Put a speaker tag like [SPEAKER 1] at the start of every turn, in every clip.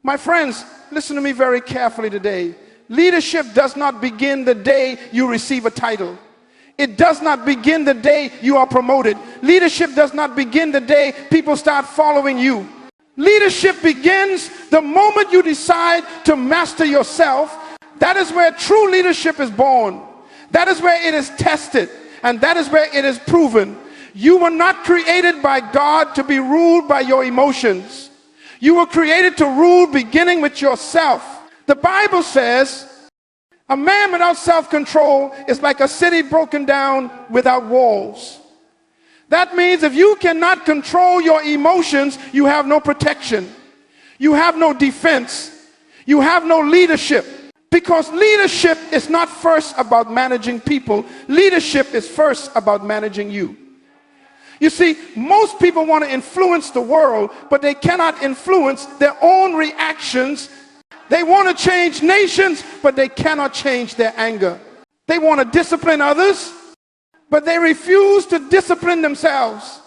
[SPEAKER 1] My friends, listen to me very carefully today. Leadership does not begin the day you receive a title. It does not begin the day you are promoted. Leadership does not begin the day people start following you. Leadership begins the moment you decide to master yourself. That is where true leadership is born. That is where it is tested. And that is where it is proven. You were not created by God to be ruled by your emotions. You were created to rule beginning with yourself. The Bible says, a man without self-control is like a city broken down without walls. That means if you cannot control your emotions, you have no protection. You have no defense. You have no leadership. Because leadership is not first about managing people. Leadership is first about managing you. You see, most people want to influence the world, but they cannot influence their own reactions. They want to change nations, but they cannot change their anger. They want to discipline others, but they refuse to discipline themselves.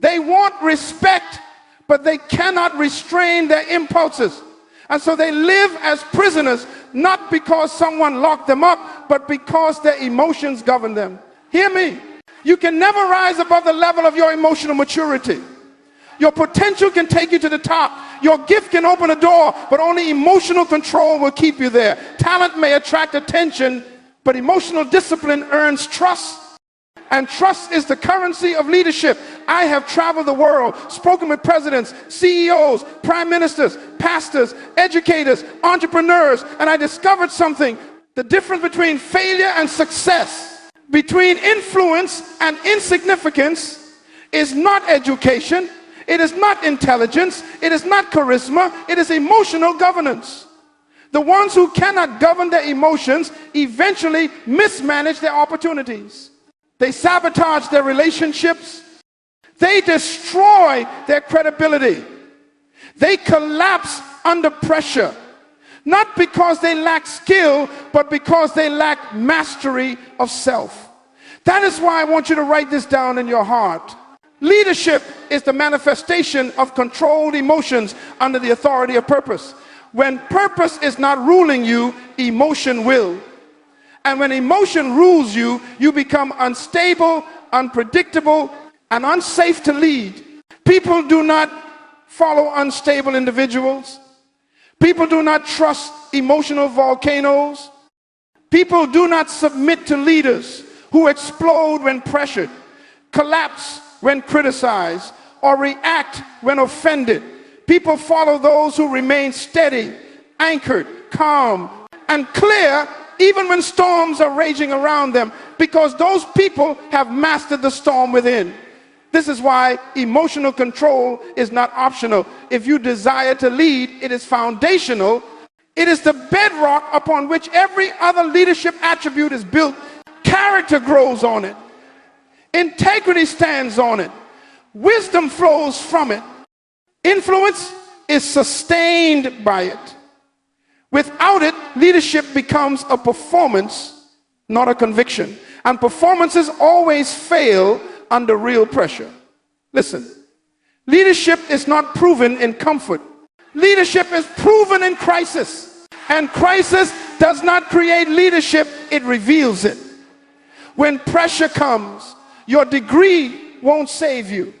[SPEAKER 1] They want respect, but they cannot restrain their impulses. And so they live as prisoners, not because someone locked them up, but because their emotions govern them. Hear me. You can never rise above the level of your emotional maturity. Your potential can take you to the top. Your gift can open a door, but only emotional control will keep you there. Talent may attract attention, but emotional discipline earns trust. And trust is the currency of leadership. I have traveled the world, spoken with presidents, CEOs, prime ministers, pastors, educators, entrepreneurs, and I discovered something. The difference between failure and success, between influence and insignificance, is not education. It is not intelligence. It is not charisma. It is emotional governance. The ones who cannot govern their emotions eventually mismanage their opportunities. They sabotage their relationships. They destroy their credibility. They collapse under pressure. Not because they lack skill, but because they lack mastery of self. That is why I want you to write this down in your heart. Leadership is the manifestation of controlled emotions under the authority of purpose. When purpose is not ruling you, emotion will. And when emotion rules you, you become unstable, unpredictable, and unsafe to lead. People do not follow unstable individuals. People do not trust emotional volcanoes. People do not submit to leaders who explode when pressured, collapse when criticized, or react when offended. People follow those who remain steady, anchored, calm, and clear even when storms are raging around them, because those people have mastered the storm within. This is why emotional control is not optional. If you desire to lead, it is foundational. It is the bedrock upon which every other leadership attribute is built. Character grows on it. Integrity stands on it. Wisdom flows from it. Influence is sustained by it. Without it, leadership becomes a performance, not a conviction. And performances always fail under real pressure. Listen, leadership is not proven in comfort. Leadership is proven in crisis. And crisis does not create leadership, it reveals it. When pressure comes, your degree won't save you.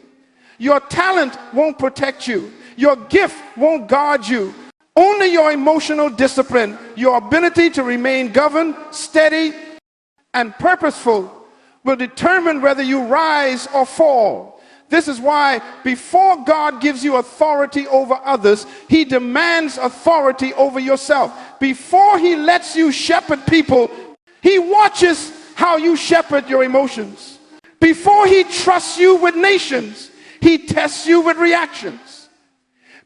[SPEAKER 1] Your talent won't protect you. Your gift won't guard you. Only your emotional discipline, your ability to remain governed, steady, and purposeful will determine whether you rise or fall. This is why before God gives you authority over others, He demands authority over yourself. Before He lets you shepherd people, He watches how you shepherd your emotions. Before He trusts you with nations, He tests you with reactions.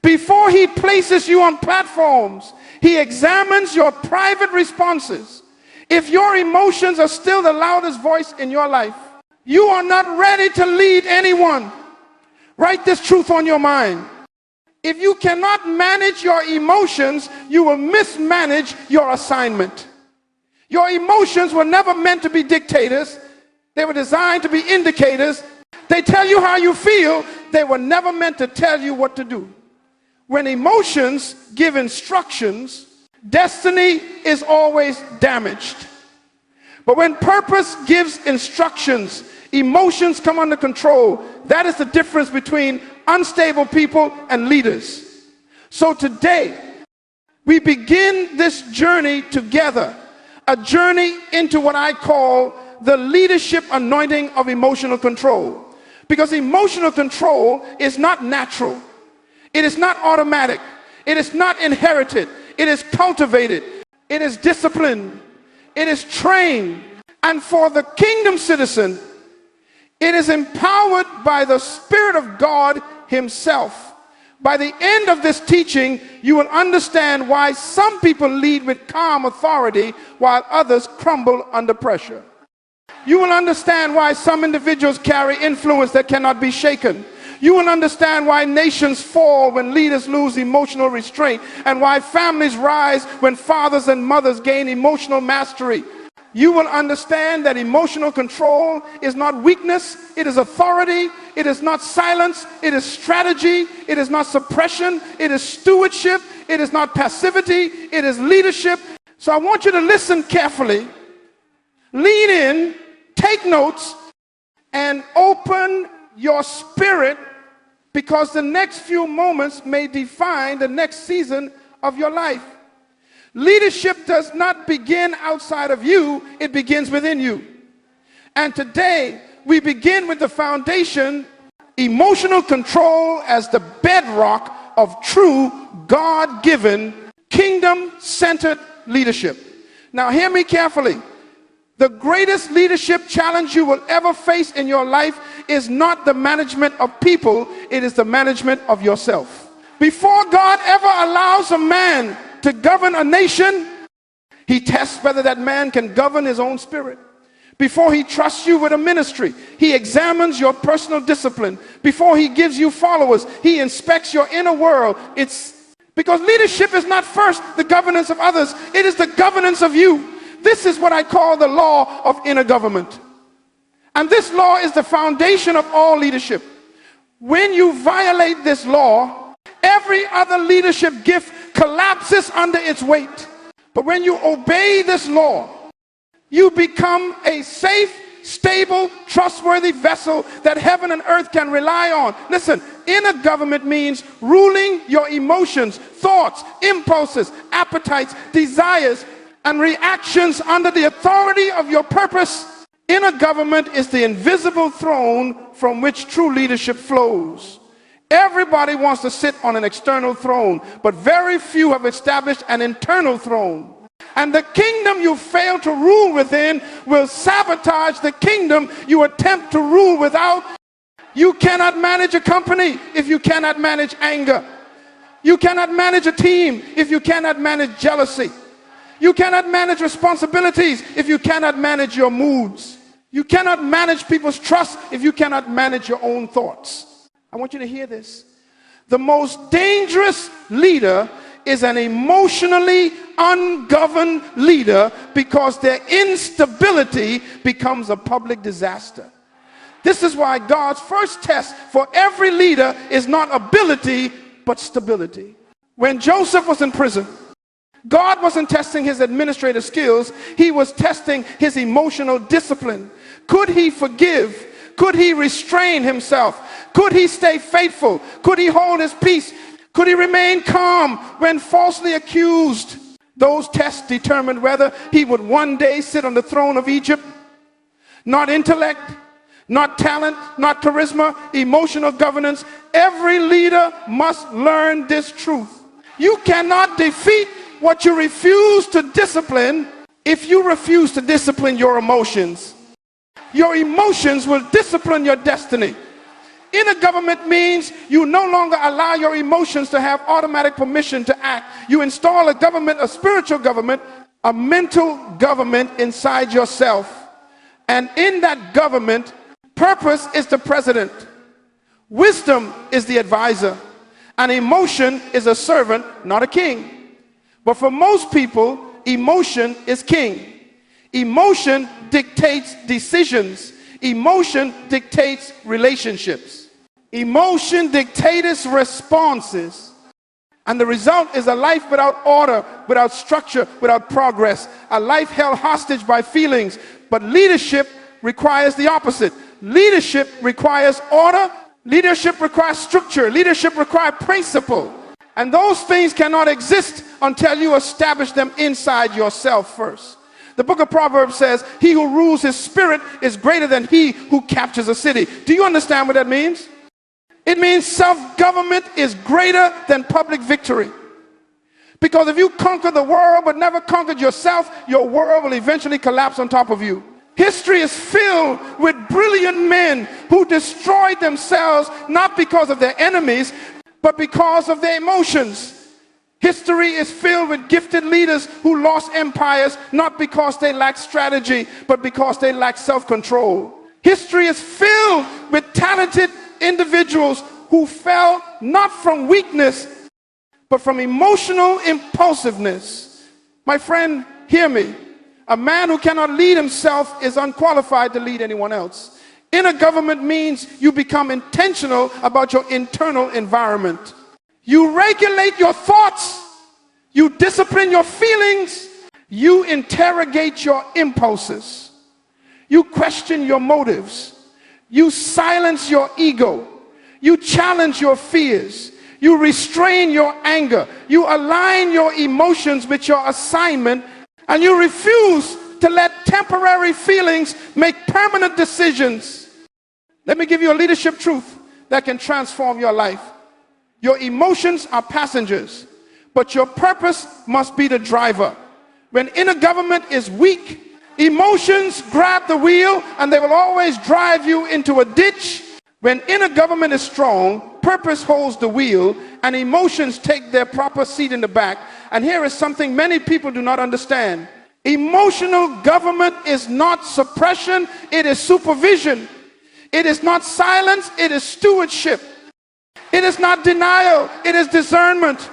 [SPEAKER 1] Before He places you on platforms, He examines your private responses. If your emotions are still the loudest voice in your life, you are not ready to lead anyone. Write this truth on your mind. If you cannot manage your emotions, you will mismanage your assignment. Your emotions were never meant to be dictators. They were designed to be indicators. They tell you how you feel. They were never meant to tell you what to do. When emotions give instructions, destiny is always damaged. But when purpose gives instructions, emotions come under control. That is the difference between unstable people and leaders. So today, we begin this journey together, a journey into what I call the leadership anointing of emotional control. Because emotional control is not natural. It is not automatic. It is not inherited. It is cultivated. It is disciplined. It is trained. And for the kingdom citizen, it is empowered by the Spirit of God Himself. By the end of this teaching, you will understand why some people lead with calm authority while others crumble under pressure. You will understand why some individuals carry influence that cannot be shaken. You will understand why nations fall when leaders lose emotional restraint, and why families rise when fathers and mothers gain emotional mastery. You will understand that emotional control is not weakness, it is authority. It is not silence, it is strategy. It is not suppression, it is stewardship. It is not passivity, it is leadership. So I want you to listen carefully, lean in, take notes, and open your spirit, because the next few moments may define the next season of your life. Leadership does not begin outside of you, it begins within you. And today, we begin with the foundation, emotional control as the bedrock of true, God-given, kingdom-centered leadership. Now hear me carefully. The greatest leadership challenge you will ever face in your life is not the management of people, it is the management of yourself. Before God ever allows a man to govern a nation, He tests whether that man can govern his own spirit. Before He trusts you with a ministry, He examines your personal discipline. Before He gives you followers, He inspects your inner world. It's because leadership is not first the governance of others, it is the governance of you. This is what I call the law of inner government. And this law is the foundation of all leadership. When you violate this law, every other leadership gift collapses under its weight. But when you obey this law, you become a safe, stable, trustworthy vessel that heaven and earth can rely on. Listen, inner government means ruling your emotions, thoughts, impulses, appetites, desires, and reactions under the authority of your purpose. Inner government is the invisible throne from which true leadership flows. Everybody wants to sit on an external throne, but very few have established an internal throne. And the kingdom you fail to rule within will sabotage the kingdom you attempt to rule without. You cannot manage a company if you cannot manage anger. You cannot manage a team if you cannot manage jealousy. You cannot manage responsibilities if you cannot manage your moods. You cannot manage people's trust if you cannot manage your own thoughts. I want you to hear this. The most dangerous leader is an emotionally ungoverned leader, because their instability becomes a public disaster. This is why God's first test for every leader is not ability, but stability. When Joseph was in prison, God wasn't testing his administrative skills, He was testing his emotional discipline. Could he forgive? Could he restrain himself? Could he stay faithful? Could he hold his peace? Could he remain calm when falsely accused? Those tests determined whether he would one day sit on the throne of Egypt. Not intellect, not talent, not charisma, emotional governance. Every leader must learn this truth. You cannot defeat what you refuse to discipline if you refuse to discipline your emotions. Your emotions will discipline your destiny. Inner government means you no longer allow your emotions to have automatic permission to act. You install a government, a spiritual government, a mental government inside yourself. And in that government, purpose is the president, wisdom is the advisor, and emotion is a servant, not a king. But for most people, emotion is king. Emotion dictates decisions. Emotion dictates relationships. Emotion dictates responses. And the result is a life without order, without structure, without progress. A life held hostage by feelings. But leadership requires the opposite. Leadership requires order. Leadership requires structure. Leadership requires principle. And those things cannot exist until you establish them inside yourself first. The book of Proverbs says, he who rules his spirit is greater than he who captures a city. Do you understand what that means? It means self-government is greater than public victory. Because if you conquer the world but never conquered yourself, your world will eventually collapse on top of you. History is filled with brilliant men who destroyed themselves not because of their enemies, but because of their emotions. History is filled with gifted leaders who lost empires not because they lacked strategy, but because they lacked self-control. History is filled with talented individuals who fell not from weakness, but from emotional impulsiveness. My friend, hear me. A man who cannot lead himself is unqualified to lead anyone else. Inner government means you become intentional about your internal environment. You regulate your thoughts. You discipline your feelings. You interrogate your impulses. You question your motives. You silence your ego. You challenge your fears. You restrain your anger. You align your emotions with your assignment. And you refuse to let temporary feelings make permanent decisions. Let me give you a leadership truth that can transform your life. Your emotions are passengers, but your purpose must be the driver. When inner government is weak, emotions grab the wheel and they will always drive you into a ditch. When inner government is strong, purpose holds the wheel and emotions take their proper seat in the back. And here is something many people do not understand. Emotional government is not suppression, it is supervision. It is not silence, it is stewardship. It is not denial, it is discernment.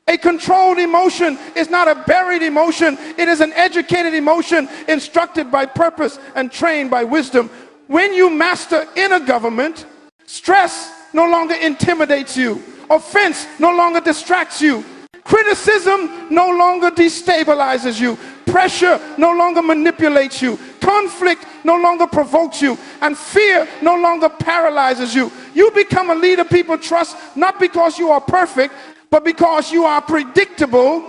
[SPEAKER 1] A controlled emotion is not a buried emotion, it is an educated emotion instructed by purpose and trained by wisdom. When you master inner government, stress no longer intimidates you. Offense no longer distracts you. Criticism no longer destabilizes you. Pressure no longer manipulates you. Conflict no longer provokes you. And fear no longer paralyzes you. You become a leader people trust not because you are perfect, but because you are predictable.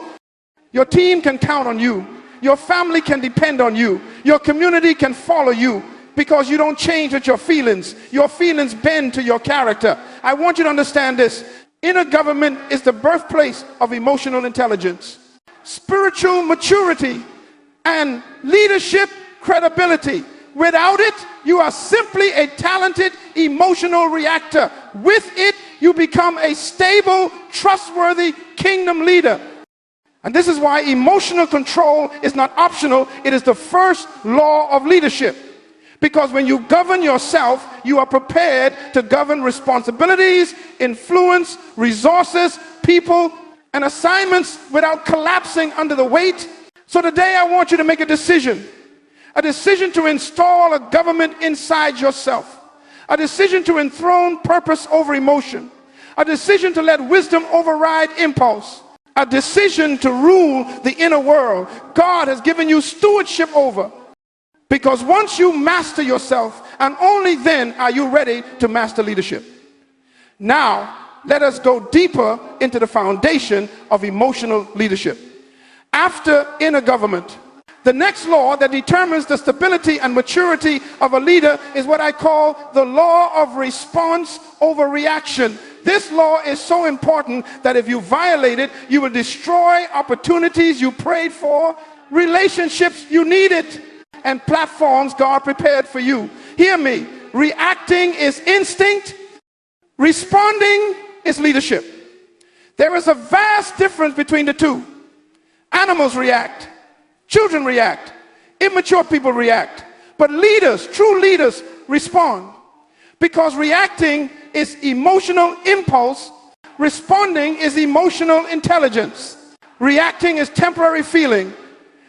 [SPEAKER 1] Your team can count on you. Your family can depend on you. Your community can follow you. Because you don't change with your feelings. Your feelings bend to your character. I want you to understand this. Inner government is the birthplace of emotional intelligence, spiritual maturity, and leadership credibility. Without it, you are simply a talented emotional reactor. With it, you become a stable, trustworthy kingdom leader. And this is why emotional control is not optional. It is the first law of leadership. Because when you govern yourself, you are prepared to govern responsibilities, influence, resources, people, and assignments without collapsing under the weight. So today I want you to make a decision to install a government inside yourself, a decision to enthrone purpose over emotion, a decision to let wisdom override impulse, a decision to rule the inner world God has given you stewardship over. Because once you master yourself, and only then are you ready to master leadership. Now, let us go deeper into the foundation of emotional leadership. After inner government, the next law that determines the stability and maturity of a leader is what I call the law of response over reaction. This law is so important that if you violate it, you will destroy opportunities you prayed for, relationships you needed, and platforms God prepared for you. Hear me. Reacting is instinct. Responding is leadership. There is a vast difference between the two. Animals react. Children react. Immature people react. But leaders, true leaders, respond. Because reacting is emotional impulse. Responding is emotional intelligence. Reacting is temporary feeling.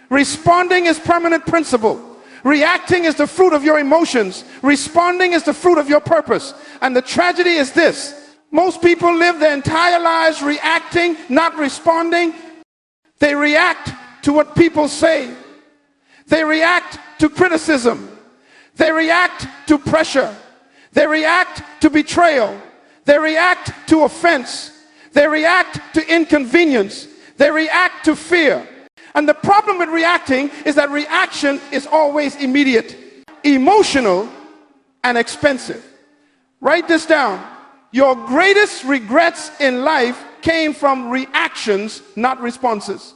[SPEAKER 1] Responding is permanent principle. Reacting is the fruit of your emotions. Responding is the fruit of your purpose. And the tragedy is this. Most people live their entire lives reacting, not responding. They react to what people say. They react to criticism. They react to pressure. They react to betrayal. They react to offense. They react to inconvenience. They react to fear. And the problem with reacting is that reaction is always immediate, emotional, and expensive. Write this down. Your greatest regrets in life came from reactions, not responses.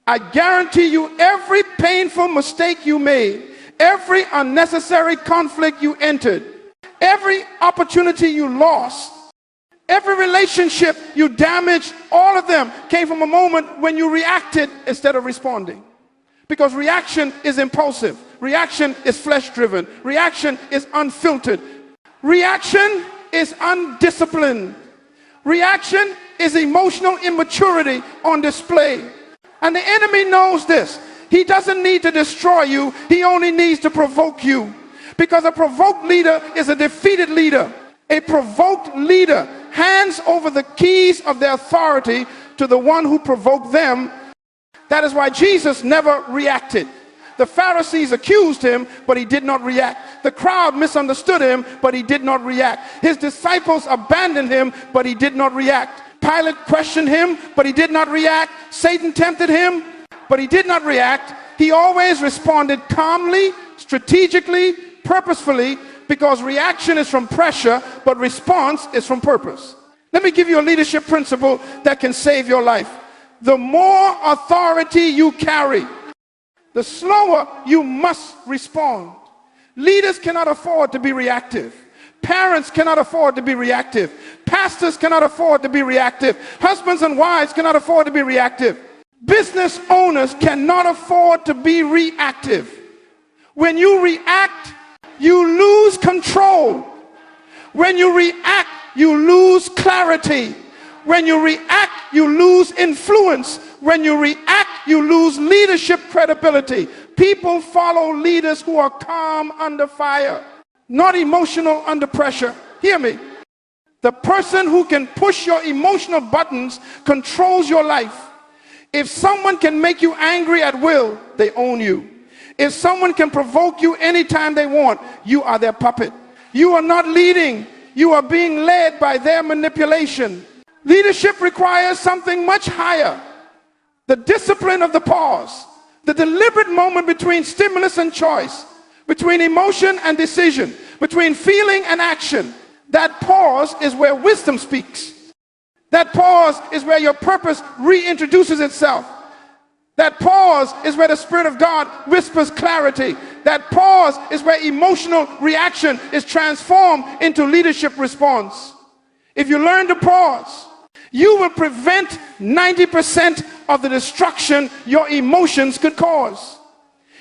[SPEAKER 1] I guarantee you, every painful mistake you made, every unnecessary conflict you entered, every opportunity you lost, every relationship you damaged, all of them came from a moment when you reacted instead of responding. Because reaction is impulsive. Reaction is flesh-driven. Reaction is unfiltered. Reaction is undisciplined. Reaction is emotional immaturity on display. And the enemy knows this. He doesn't need to destroy you. He only needs to provoke you. Because a provoked leader is a defeated leader. A provoked leader hands over the keys of their authority to the one who provoked them. That is why Jesus never reacted. The Pharisees accused him, but he did not react. The crowd misunderstood him, but he did not react. His disciples abandoned him, but he did not react. Pilate questioned him, but he did not react. Satan tempted him, but he did not react. He always responded calmly, strategically, purposefully, because reaction is from pressure, but response is from purpose. Let me give you a leadership principle that can save your life. The more authority you carry, the slower you must respond. Leaders cannot afford to be reactive. Parents cannot afford to be reactive. Pastors cannot afford to be reactive. Husbands and wives cannot afford to be reactive. Business owners cannot afford to be reactive. When you react, you lose control. When you react, you lose clarity. When you react, you lose influence. When you react, you lose leadership credibility. People follow leaders who are calm under fire, not emotional under pressure. Hear me. The person who can push your emotional buttons controls your life. If someone can make you angry at will, they own you. If someone can provoke you anytime they want, you are their puppet. You are not leading. You are being led by their manipulation. Leadership requires something much higher. The discipline of the pause. The deliberate moment between stimulus and choice. Between emotion and decision. Between feeling and action. That pause is where wisdom speaks. That pause is where your purpose reintroduces itself. That pause is where the Spirit of God whispers clarity. That pause is where emotional reaction is transformed into leadership response. If you learn to pause, you will prevent 90% of the destruction your emotions could cause.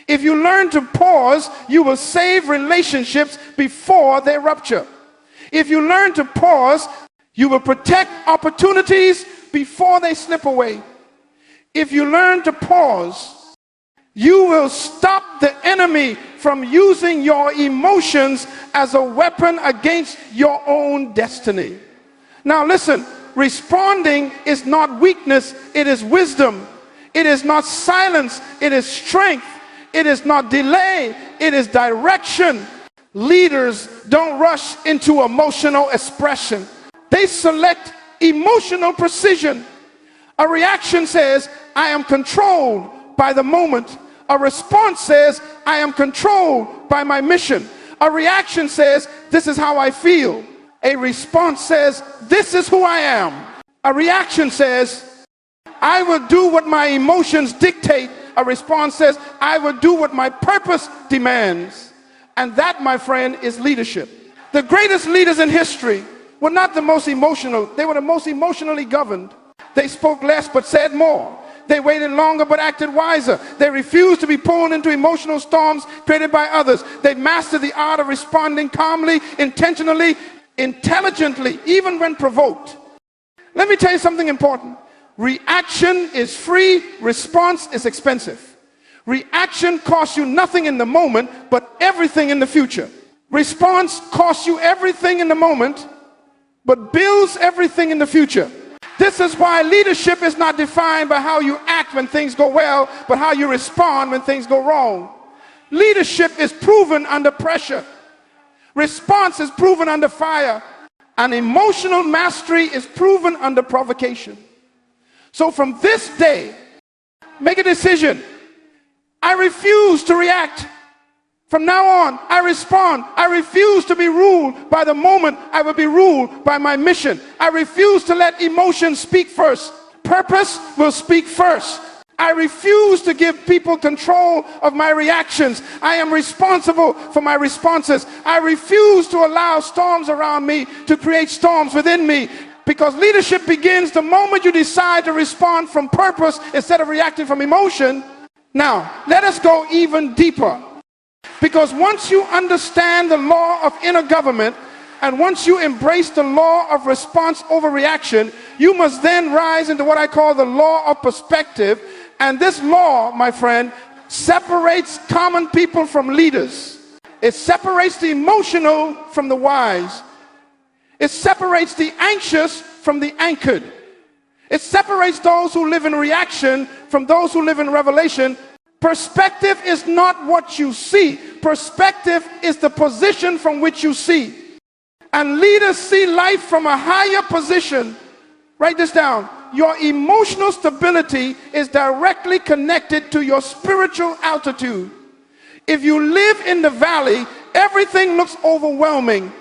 [SPEAKER 1] If you learn to pause, you will save relationships before they rupture. If you learn to pause, you will protect opportunities before they slip away. If you learn to pause, you will stop the enemy from using your emotions as a weapon against your own destiny. Now listen, responding is not weakness, it is wisdom. It is not silence, it is strength. It is not delay, it is direction. Leaders don't rush into emotional expression. They select emotional precision. A reaction says, I am controlled by the moment. A response says, I am controlled by my mission. A reaction says, this is how I feel. A response says, this is who I am. A reaction says, I will do what my emotions dictate. A response says, I will do what my purpose demands. And that, my friend, is leadership. The greatest leaders in history were not the most emotional. They were the most emotionally governed. They spoke less but said more. They waited longer but acted wiser. They refused to be pulled into emotional storms created by others. They mastered the art of responding calmly, intentionally, intelligently, even when provoked. Let me tell you something important. Reaction is free, response is expensive. Reaction costs you nothing in the moment, but everything in the future. Response costs you everything in the moment, but builds everything in the future. This is why leadership is not defined by how you act when things go well, but how you respond when things go wrong. Leadership is proven under pressure. Response is proven under fire. And emotional mastery is proven under provocation. So from this day, make a decision. I refuse to react. From now on, I respond. I refuse to be ruled by the moment. I will be ruled by my mission. I refuse to let emotion speak first. Purpose will speak first. I refuse to give people control of my reactions. I am responsible for my responses. I refuse to allow storms around me to create storms within me. Because leadership begins the moment you decide to respond from purpose instead of reacting from emotion. Now, let us go even deeper. Because once you understand the law of inner government, and once you embrace the law of response over reaction, you must then rise into what I call the law of perspective. And this law, my friend, separates common people from leaders. It separates the emotional from the wise. It separates the anxious from the anchored. It separates those who live in reaction from those who live in revelation. Perspective is not what you see. Perspective is the position from which you see. And leaders see life from a higher position. Write this down. Your emotional stability is directly connected to your spiritual altitude. If you live in the valley, everything looks overwhelming.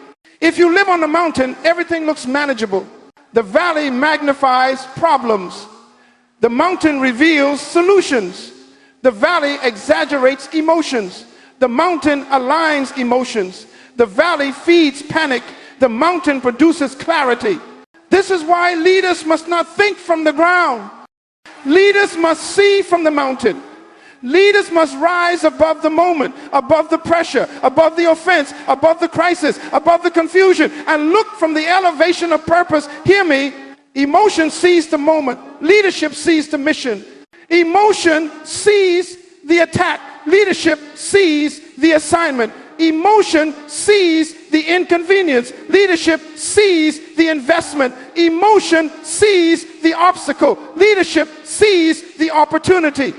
[SPEAKER 1] If you live on the mountain, everything looks manageable. The valley magnifies problems. The mountain reveals solutions. The valley exaggerates emotions. The mountain aligns emotions. The valley feeds panic. The mountain produces clarity. This is why leaders must not think from the ground. Leaders must see from the mountain. Leaders must rise above the moment, above the pressure, above the offense, above the crisis, above the confusion, and look from the elevation of purpose. Hear me. Emotion sees the moment. Leadership sees the mission. Emotion sees the attack. Leadership sees the assignment. Emotion sees the inconvenience. Leadership sees the investment. Emotion sees the obstacle. Leadership sees the opportunity.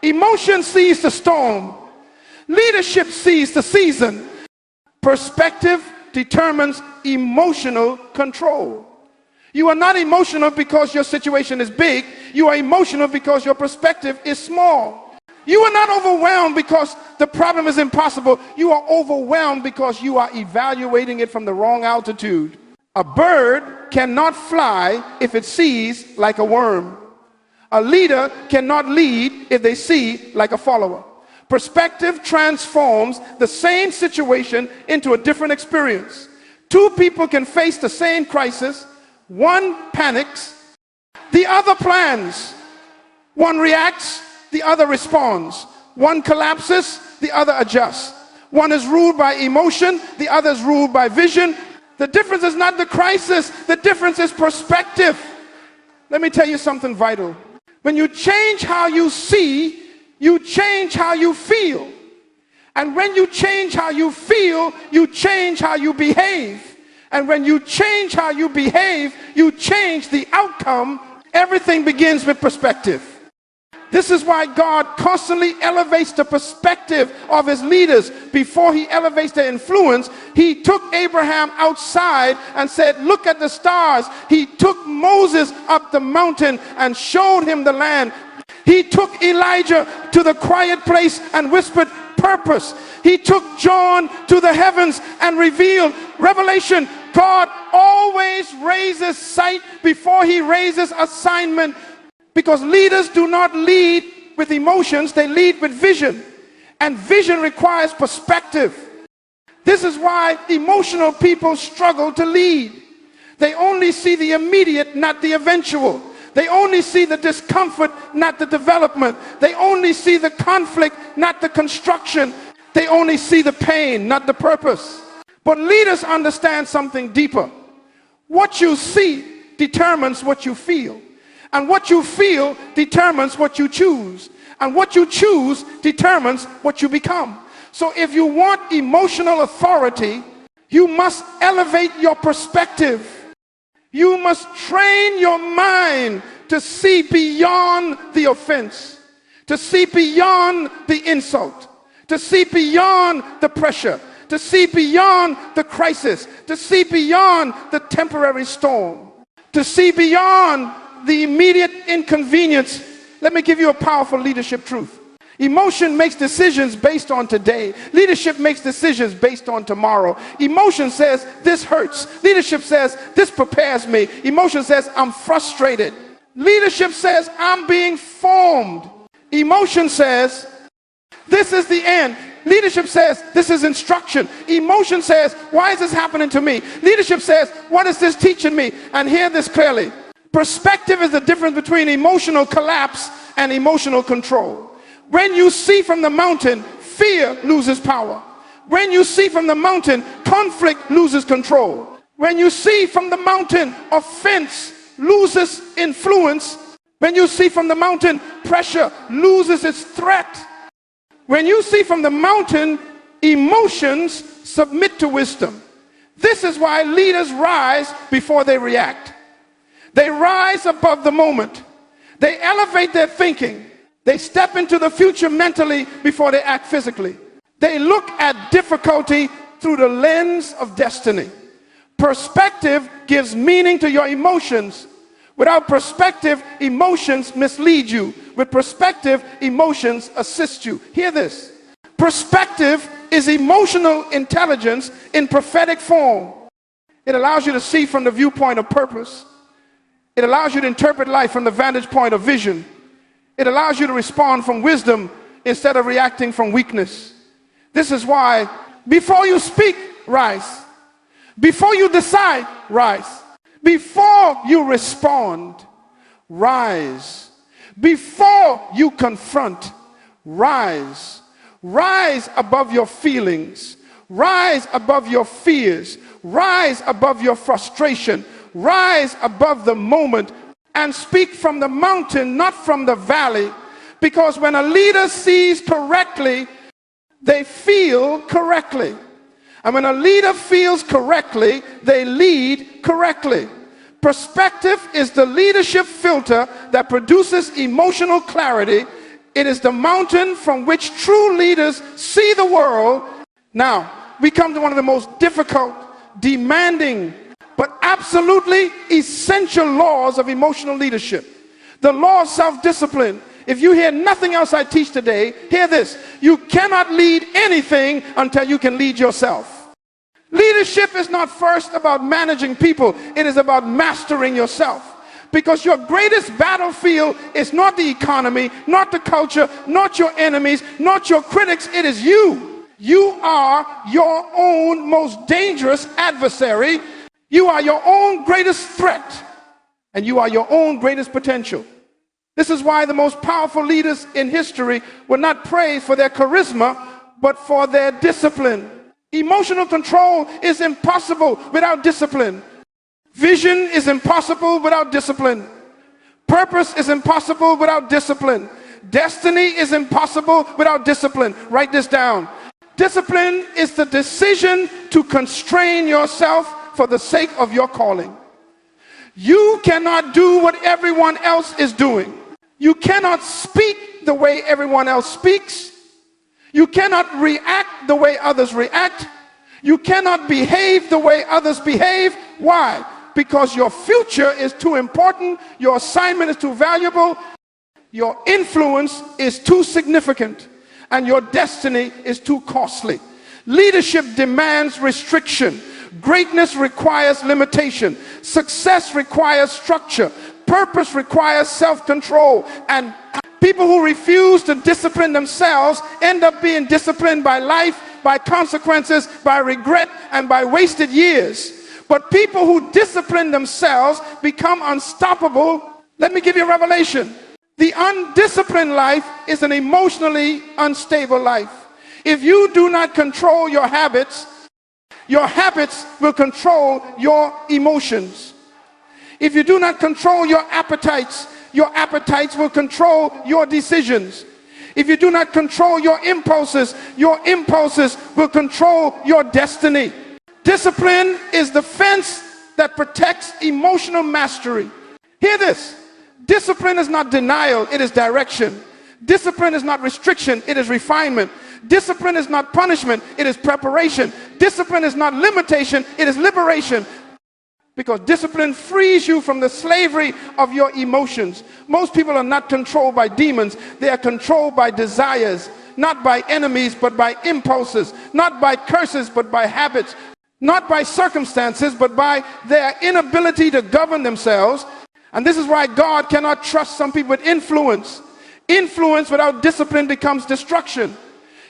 [SPEAKER 1] Emotion sees the storm. Leadership sees the season. Perspective determines emotional control. You are not emotional because your situation is big. You are emotional because your perspective is small. You are not overwhelmed because the problem is impossible. You are overwhelmed because you are evaluating it from the wrong altitude. A bird cannot fly if it sees like a worm. A leader cannot lead if they see like a follower. Perspective transforms the same situation into a different experience. Two people can face the same crisis. One panics, the other plans. One reacts, the other responds. One collapses, the other adjusts. One is ruled by emotion, the other is ruled by vision. The difference is not the crisis, the difference is perspective. Let me tell you something vital. When you change how you see, you change how you feel. And when you change how you feel, you change how you behave. And when you change how you behave, you change the outcome. Everything begins with perspective. This is why God constantly elevates the perspective of his leaders. Before he elevates their influence, he took Abraham outside and said, look at the stars. He took Moses up the mountain and showed him the land. He took Elijah to the quiet place and whispered purpose. He took John to the heavens and revealed revelation. God always raises sight before he raises assignment. Because leaders do not lead with emotions, they lead with vision. And vision requires perspective. This is why emotional people struggle to lead. They only see the immediate, not the eventual. They only see the discomfort, not the development. They only see the conflict, not the construction. They only see the pain, not the purpose. But leaders understand something deeper. What you see determines what you feel. And what you feel determines what you choose. And what you choose determines what you become. So if you want emotional authority, you must elevate your perspective. You must train your mind to see beyond the offense, to see beyond the insult, to see beyond the pressure, to see beyond the crisis, to see beyond the temporary storm, to see beyond the immediate inconvenience. Let me give you a powerful leadership truth. Emotion makes decisions based on today. Leadership makes decisions based on tomorrow. Emotion says, this hurts. Leadership says, this prepares me. Emotion says, I'm frustrated. Leadership says, I'm being formed. Emotion says, this is the end. Leadership says, this is instruction. Emotion says, why is this happening to me? Leadership says, what is this teaching me? And hear this clearly. Perspective is the difference between emotional collapse and emotional control. When you see from the mountain, fear loses power. When you see from the mountain, conflict loses control. When you see from the mountain, offense loses influence. When you see from the mountain, pressure loses its threat. When you see from the mountain, emotions submit to wisdom. This is why leaders rise before they react. They rise above the moment. They elevate their thinking. They step into the future mentally before they act physically. They look at difficulty through the lens of destiny. Perspective gives meaning to your emotions. Without perspective, emotions mislead you. With perspective, emotions assist you. Hear this. Perspective is emotional intelligence in prophetic form. It allows you to see from the viewpoint of purpose. It allows you to interpret life from the vantage point of vision. It allows you to respond from wisdom instead of reacting from weakness. This is why before you speak, rise. Before you decide, rise. Before you respond, rise. Before you confront, rise. Rise above your feelings. Rise above your fears. Rise above your frustration. Rise above the moment and speak from the mountain, not from the valley. Because when a leader sees correctly, they feel correctly. And when a leader feels correctly, they lead correctly. Perspective is the leadership filter that produces emotional clarity. It is the mountain from which true leaders see the world. Now, we come to one of the most difficult, demanding, but absolutely essential laws of emotional leadership. The law of self-discipline. If you hear nothing else I teach today, hear this. You cannot lead anything until you can lead yourself. Leadership is not first about managing people. It is about mastering yourself. Because your greatest battlefield is not the economy, not the culture, not your enemies, not your critics. It is you. You are your own most dangerous adversary. You are your own greatest threat, and you are your own greatest potential. This is why the most powerful leaders in history were not praised for their charisma, but for their discipline. Emotional control is impossible without discipline. Vision is impossible without discipline. Purpose is impossible without discipline. Destiny is impossible without discipline. Write this down. Discipline is the decision to constrain yourself for the sake of your calling. You cannot do what everyone else is doing. You cannot speak the way everyone else speaks. You cannot react the way others react. You cannot behave the way others behave. Why? Because your future is too important. Your assignment is too valuable. Your influence is too significant. And your destiny is too costly. Leadership demands restriction. Greatness requires limitation. Success requires structure. Purpose requires self-control. And people who refuse to discipline themselves end up being disciplined by life, by consequences, by regret, and by wasted years. But people who discipline themselves become unstoppable. Let me give you a revelation. The undisciplined life is an emotionally unstable life. If you do not control your habits will control your emotions. If you do not control your appetites will control your decisions. If you do not control your impulses will control your destiny. Discipline is the fence that protects emotional mastery. Hear this. Discipline is not denial, it is direction. Discipline is not restriction, it is refinement. Discipline is not punishment, it is preparation. Discipline is not limitation, it is liberation. Because discipline frees you from the slavery of your emotions. Most people are not controlled by demons, they are controlled by desires. Not by enemies, but by impulses. Not by curses, but by habits. Not by circumstances, but by their inability to govern themselves. And this is why God cannot trust some people with influence. Influence without discipline becomes destruction.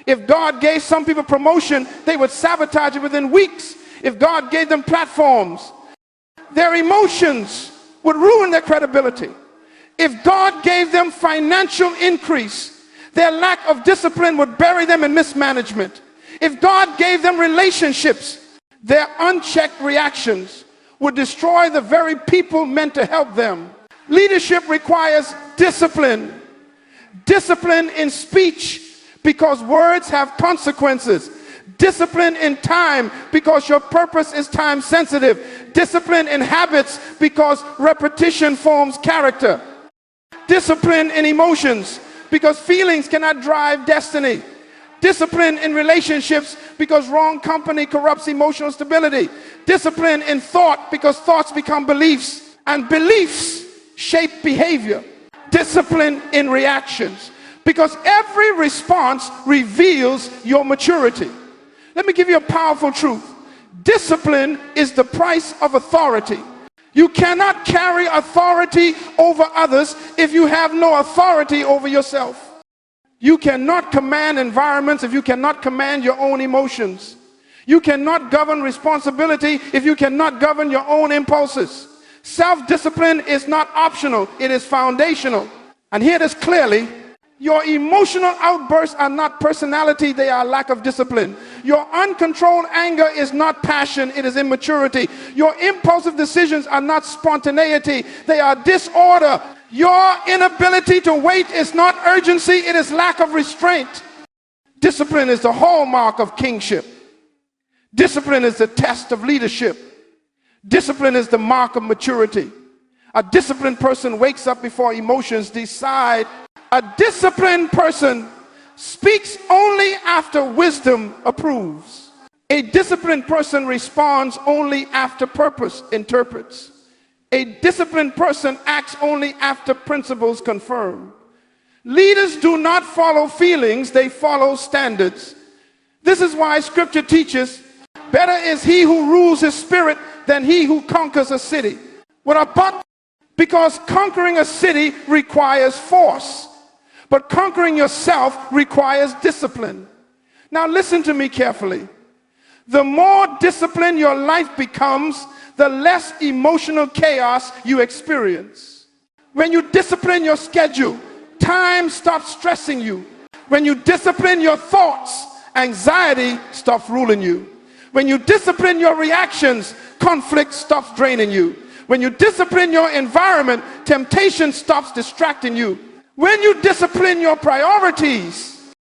[SPEAKER 1] If God gave some people promotion, they would sabotage it within weeks. If God gave them platforms, their emotions would ruin their credibility. If God gave them financial increase, their lack of discipline would bury them in mismanagement. If God gave them relationships, their unchecked reactions would destroy the very people meant to help them. Leadership requires discipline. Discipline in speech, because words have consequences. Discipline in time, because your purpose is time sensitive. Discipline in habits, because repetition forms character. Discipline in emotions, because feelings cannot drive destiny. Discipline in relationships, because wrong company corrupts emotional stability. Discipline in thought, because thoughts become beliefs, and beliefs shape behavior. Discipline in reactions, because every response reveals your maturity. Let me give you a powerful truth. Discipline is the price of authority. You cannot carry authority over others if you have no authority over yourself. You cannot command environments if you cannot command your own emotions. You cannot govern responsibility if you cannot govern your own impulses. Self-discipline is not optional, it is foundational. And hear this clearly. Your emotional outbursts are not personality, they are lack of discipline. Your uncontrolled anger is not passion, it is immaturity. Your impulsive decisions are not spontaneity, they are disorder. Your inability to wait is not urgency, it is lack of restraint. Discipline is the hallmark of kingship. Discipline is the test of leadership. Discipline is the mark of maturity. A disciplined person wakes up before emotions decide. A disciplined person speaks only after wisdom approves. A disciplined person responds only after purpose interprets. A disciplined person acts only after principles confirm. Leaders do not follow feelings, they follow standards. This is why scripture teaches, better is he who rules his spirit than he who conquers a city. What about? Because conquering a city requires force. But conquering yourself requires discipline. Now listen to me carefully. The more disciplined your life becomes, the less emotional chaos you experience. When you discipline your schedule, time stops stressing you. When you discipline your thoughts, anxiety stops ruling you. When you discipline your reactions, conflict stops draining you. When you discipline your environment, temptation stops distracting you. When you discipline your priorities,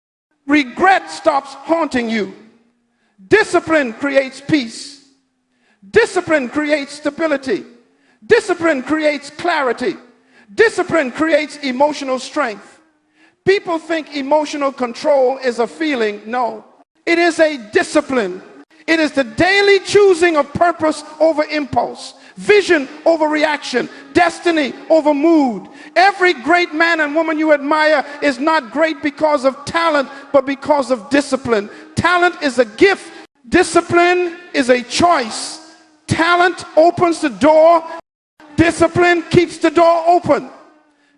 [SPEAKER 1] regret stops haunting you. Discipline creates peace. Discipline creates stability. Discipline creates clarity. Discipline creates emotional strength. People think emotional control is a feeling. No, it is a discipline. It is the daily choosing of purpose over impulse, vision over reaction, destiny over mood. Every great man and woman you admire is not great because of talent, but because of discipline. Talent is a gift. Discipline is a choice. Talent opens the door. Discipline keeps the door open.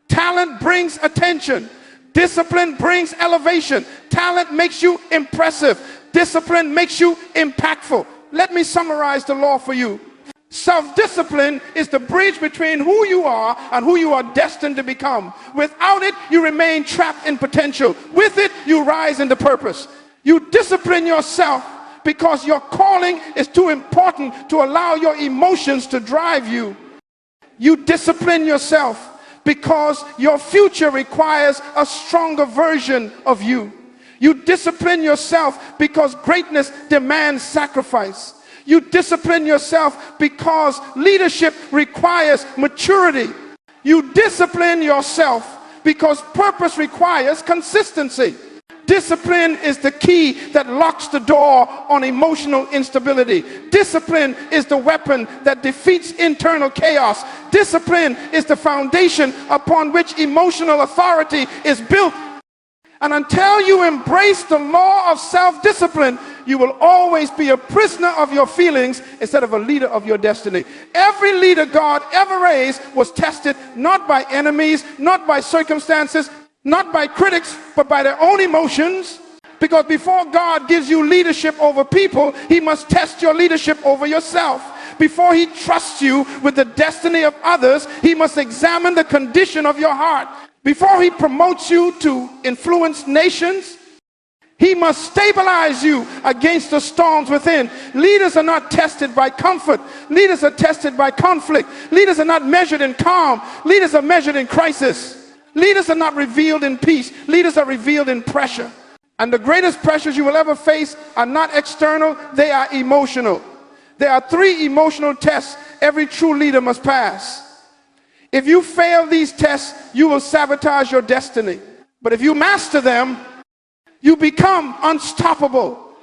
[SPEAKER 1] Talent brings attention. Discipline brings elevation. Talent makes you impressive. Discipline makes you impactful. Let me summarize the law for you. Self-discipline is the bridge between who you are and who you are destined to become. Without it, you remain trapped in potential. With it, you rise into purpose. You discipline yourself because your calling is too important to allow your emotions to drive you. You discipline yourself because your future requires a stronger version of you. You discipline yourself because greatness demands sacrifice. You discipline yourself because leadership requires maturity. You discipline yourself because purpose requires consistency. Discipline is the key that locks the door on emotional instability. Discipline is the weapon that defeats internal chaos. Discipline is the foundation upon which emotional authority is built. And until you embrace the law of self-discipline, you will always be a prisoner of your feelings instead of a leader of your destiny. Every leader God ever raised was tested not by enemies, not by circumstances, not by critics, but by their own emotions. Because before God gives you leadership over people, he must test your leadership over yourself. Before he trusts you with the destiny of others, he must examine the condition of your heart. Before he promotes you to influence nations, he must stabilize you against the storms within. Leaders are not tested by comfort. Leaders are tested by conflict. Leaders are not measured in calm. Leaders are measured in crisis. Leaders are not revealed in peace. Leaders are revealed in pressure. And the greatest pressures you will ever face are not external, they are emotional. There are 3 emotional tests every true leader must pass. If you fail these tests, you will sabotage your destiny. But if you master them, you become unstoppable.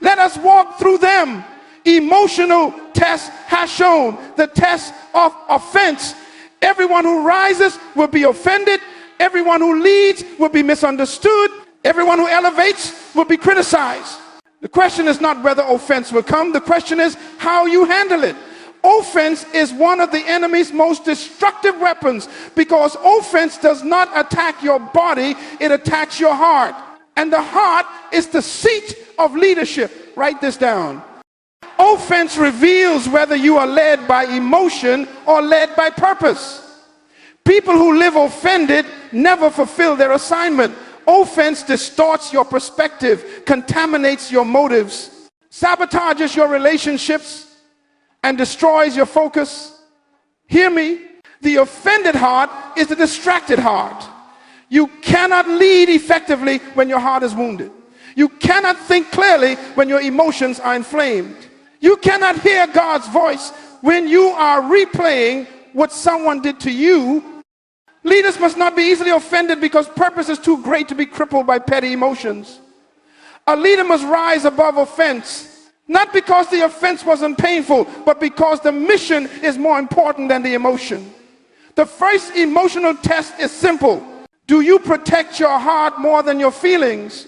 [SPEAKER 1] Let us walk through them. Emotional test has shown the test of offense. Everyone who rises will be offended. Everyone who leads will be misunderstood. Everyone who elevates will be criticized. The question is not whether offense will come. The question is how you handle it. Offense is one of the enemy's most destructive weapons because offense does not attack your body, it attacks your heart. And the heart is the seat of leadership. Write this down. Offense reveals whether you are led by emotion or led by purpose. People who live offended never fulfill their assignment. Offense distorts your perspective, contaminates your motives, sabotages your relationships, and destroys your focus. Hear me. The offended heart is the distracted heart. You cannot lead effectively when your heart is wounded. You cannot think clearly when your emotions are inflamed. You cannot hear God's voice when you are replaying what someone did to you. Leaders must not be easily offended because purpose is too great to be crippled by petty emotions. A leader must rise above offense, not because the offense wasn't painful, but because the mission is more important than the emotion. The first emotional test is simple. Do you protect your heart more than your feelings?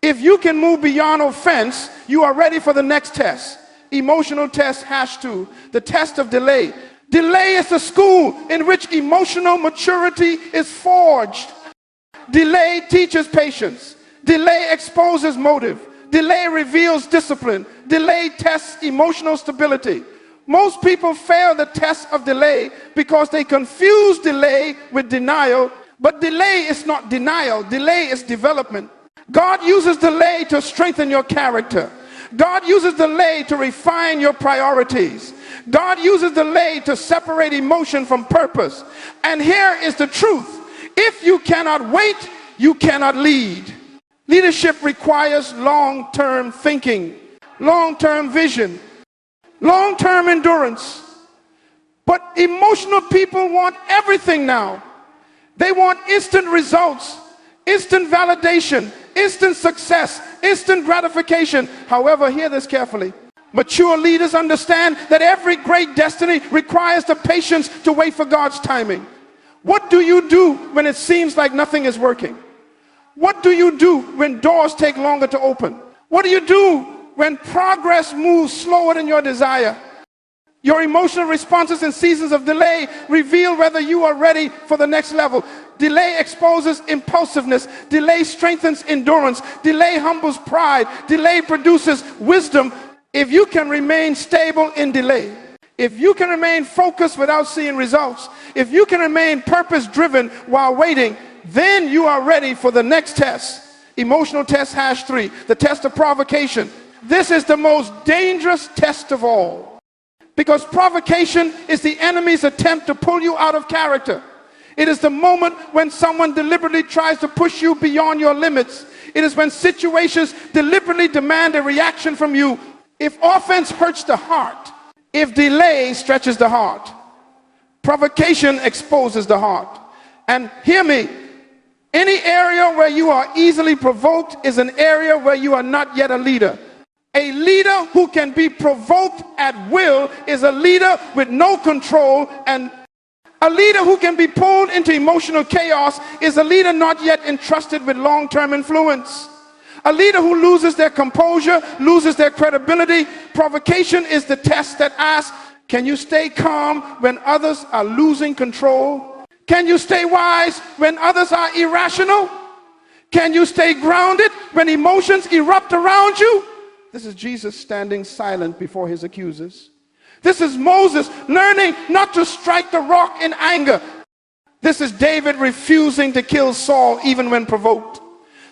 [SPEAKER 1] If you can move beyond offense, you are ready for the next test. Emotional test #2, the test of delay. Delay is the school in which emotional maturity is forged. Delay teaches patience. Delay exposes motive. Delay reveals discipline. Delay tests emotional stability. Most people fail the test of delay because they confuse delay with denial. But delay is not denial. Delay is development. God uses delay to strengthen your character. God uses delay to refine your priorities. God uses delay to separate emotion from purpose. And here is the truth. If you cannot wait, you cannot lead. Leadership requires long-term thinking, long-term vision, long-term endurance. But emotional people want everything now. They want instant results, instant validation, instant success, instant gratification. However, hear this carefully. Mature leaders understand that every great destiny requires the patience to wait for God's timing. What do you do when it seems like nothing is working? What do you do when doors take longer to open? What do you do when progress moves slower than your desire? Your emotional responses in seasons of delay reveal whether you are ready for the next level. Delay exposes impulsiveness. Delay strengthens endurance. Delay humbles pride. Delay produces wisdom. If you can remain stable in delay, if you can remain focused without seeing results, if you can remain purpose-driven while waiting, then you are ready for the next test. Emotional test #3, the test of provocation. This is the most dangerous test of all, because provocation is the enemy's attempt to pull you out of character. It is the moment when someone deliberately tries to push you beyond your limits. It is when situations deliberately demand a reaction from you. If offense hurts the heart, if delay stretches the heart, provocation exposes the heart. And hear me, any area where you are easily provoked is an area where you are not yet a leader. A leader who can be provoked at will is a leader with no control, and a leader who can be pulled into emotional chaos is a leader not yet entrusted with long-term influence. A leader who loses their composure, loses their credibility. Provocation is the test that asks, can you stay calm when others are losing control? Can you stay wise when others are irrational? Can you stay grounded when emotions erupt around you? This is Jesus standing silent before his accusers. This is Moses learning not to strike the rock in anger. This is David refusing to kill Saul even when provoked.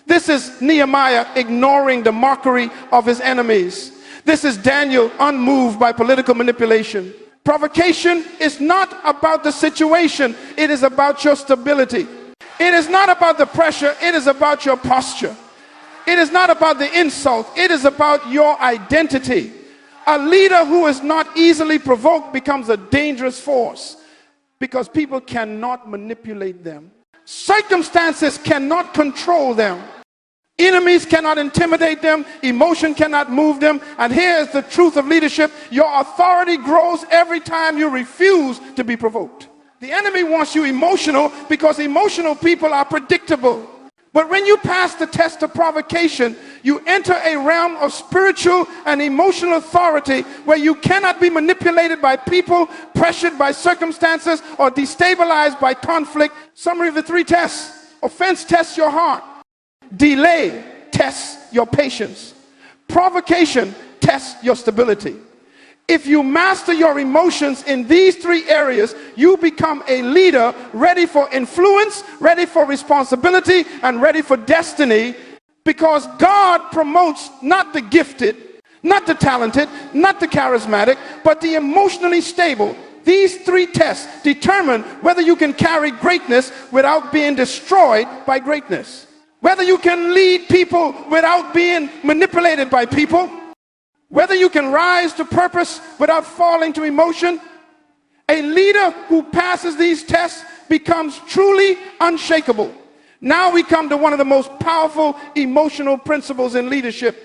[SPEAKER 1] This is Nehemiah ignoring the mockery of his enemies. This is Daniel unmoved by political manipulation. Provocation is not about the situation. It is about your stability. It is not about the pressure. It is about your posture. It is not about the insult. It is about your identity. A leader who is not easily provoked becomes a dangerous force because people cannot manipulate them. Circumstances cannot control them. Enemies cannot intimidate them. Emotion cannot move them. And here's the truth of leadership. Your authority grows every time you refuse to be provoked. The enemy wants you emotional because emotional people are predictable. But when you pass the test of provocation, you enter a realm of spiritual and emotional authority where you cannot be manipulated by people, pressured by circumstances, or destabilized by conflict. Summary of the three tests. Offense tests your heart. Delay tests your patience. Provocation tests your stability. If you master your emotions in these three areas, you become a leader ready for influence, ready for responsibility, and ready for destiny, because God promotes not the gifted, not the talented, not the charismatic, but the emotionally stable. These three tests determine whether you can carry greatness without being destroyed by greatness, whether you can lead people without being manipulated by people, whether you can rise to purpose without falling to emotion. A leader who passes these tests becomes truly unshakable. Now we come to one of the most powerful emotional principles in leadership,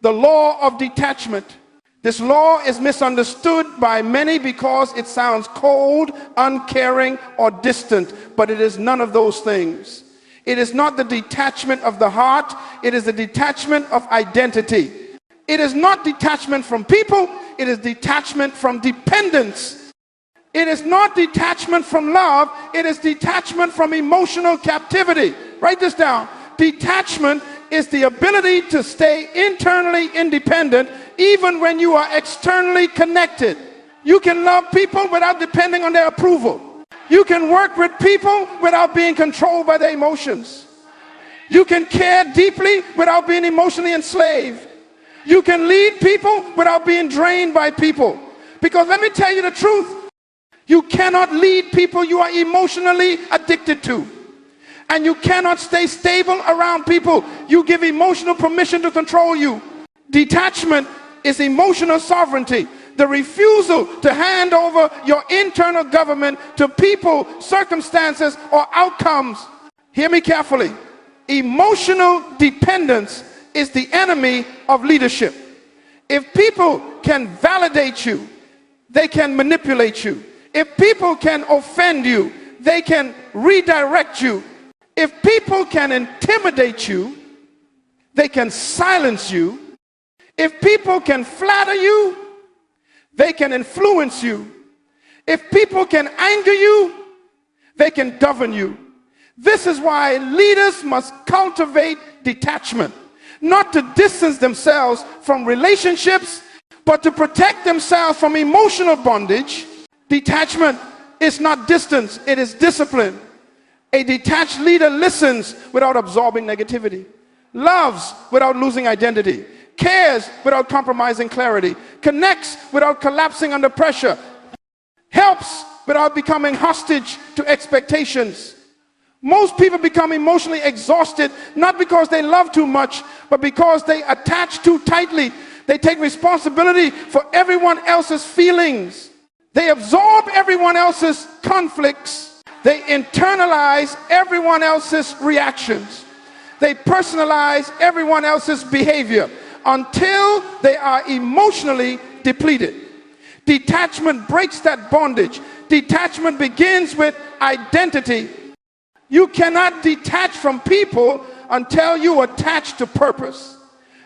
[SPEAKER 1] the law of detachment. This law is misunderstood by many because it sounds cold, uncaring, or distant, but it is none of those things. It is not the detachment of the heart, it is the detachment of identity. It is not detachment from people, it is detachment from dependence. It is not detachment from love, it is detachment from emotional captivity. Write this down. Detachment is the ability to stay internally independent even when you are externally connected. You can love people without depending on their approval. You can work with people without being controlled by their emotions. You can care deeply without being emotionally enslaved. You can lead people without being drained by people. Because let me tell you the truth. You cannot lead people you are emotionally addicted to. And you cannot stay stable around people you give emotional permission to control you. Detachment is emotional sovereignty. The refusal to hand over your internal government to people, circumstances, or outcomes. Hear me carefully. Emotional dependence is the enemy of leadership. If people can validate you, they can manipulate you. If people can offend you, they can redirect you. If people can intimidate you, they can silence you. If people can flatter you, they can influence you. If people can anger you, they can govern you. This is why leaders must cultivate detachment. Not to distance themselves from relationships, but to protect themselves from emotional bondage. Detachment is not distance, it is discipline. A detached leader listens without absorbing negativity, loves without losing identity, cares without compromising clarity, connects without collapsing under pressure, helps without becoming hostage to expectations. Most people become emotionally exhausted not because they love too much, but because they attach too tightly. They take responsibility for everyone else's feelings. They absorb everyone else's conflicts. They internalize everyone else's reactions. They personalize everyone else's behavior until they are emotionally depleted. Detachment breaks that bondage. Detachment begins with identity. You cannot detach from people until you attach to purpose.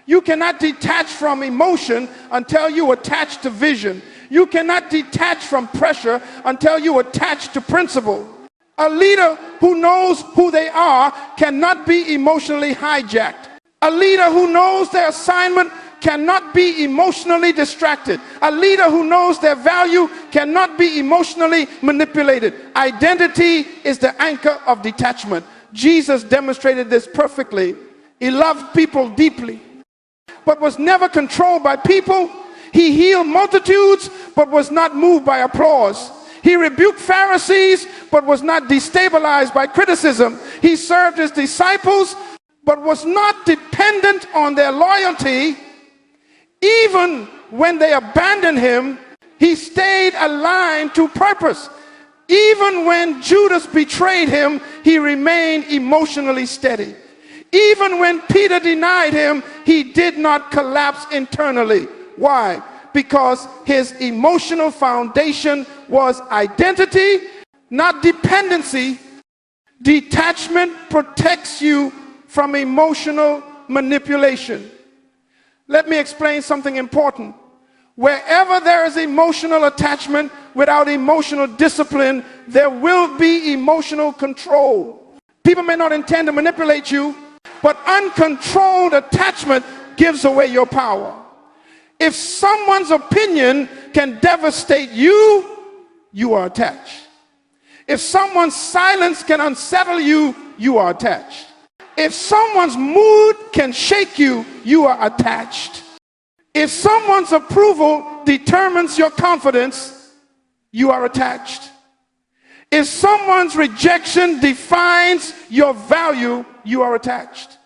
[SPEAKER 1] You cannot detach from emotion until you attach to vision. You cannot detach from pressure until you attach to principle. A leader who knows who they are cannot be emotionally hijacked. A leader who knows their assignment cannot be emotionally distracted. A leader who knows their value cannot be emotionally manipulated. Identity is the anchor of detachment. Jesus demonstrated this perfectly. He loved people deeply, but was never controlled by people. He healed multitudes, but was not moved by applause. He rebuked Pharisees, but was not destabilized by criticism. He served his disciples, but was not dependent on their loyalty. Even when they abandoned him, he stayed aligned to purpose. Even when Judas betrayed him, he remained emotionally steady. Even when Peter denied him, he did not collapse internally. Why? Because his emotional foundation was identity, not dependency. Detachment protects you from emotional manipulation. Let me explain something important. Wherever there is emotional attachment without emotional discipline, there will be emotional control. People may not intend to manipulate you, but uncontrolled attachment gives away your power. If someone's opinion can devastate you, you are attached. If someone's silence can unsettle you, you are attached. If someone's mood can shake you, you are attached. If someone's approval determines your confidence, you are attached. If someone's rejection defines your value, you are attached.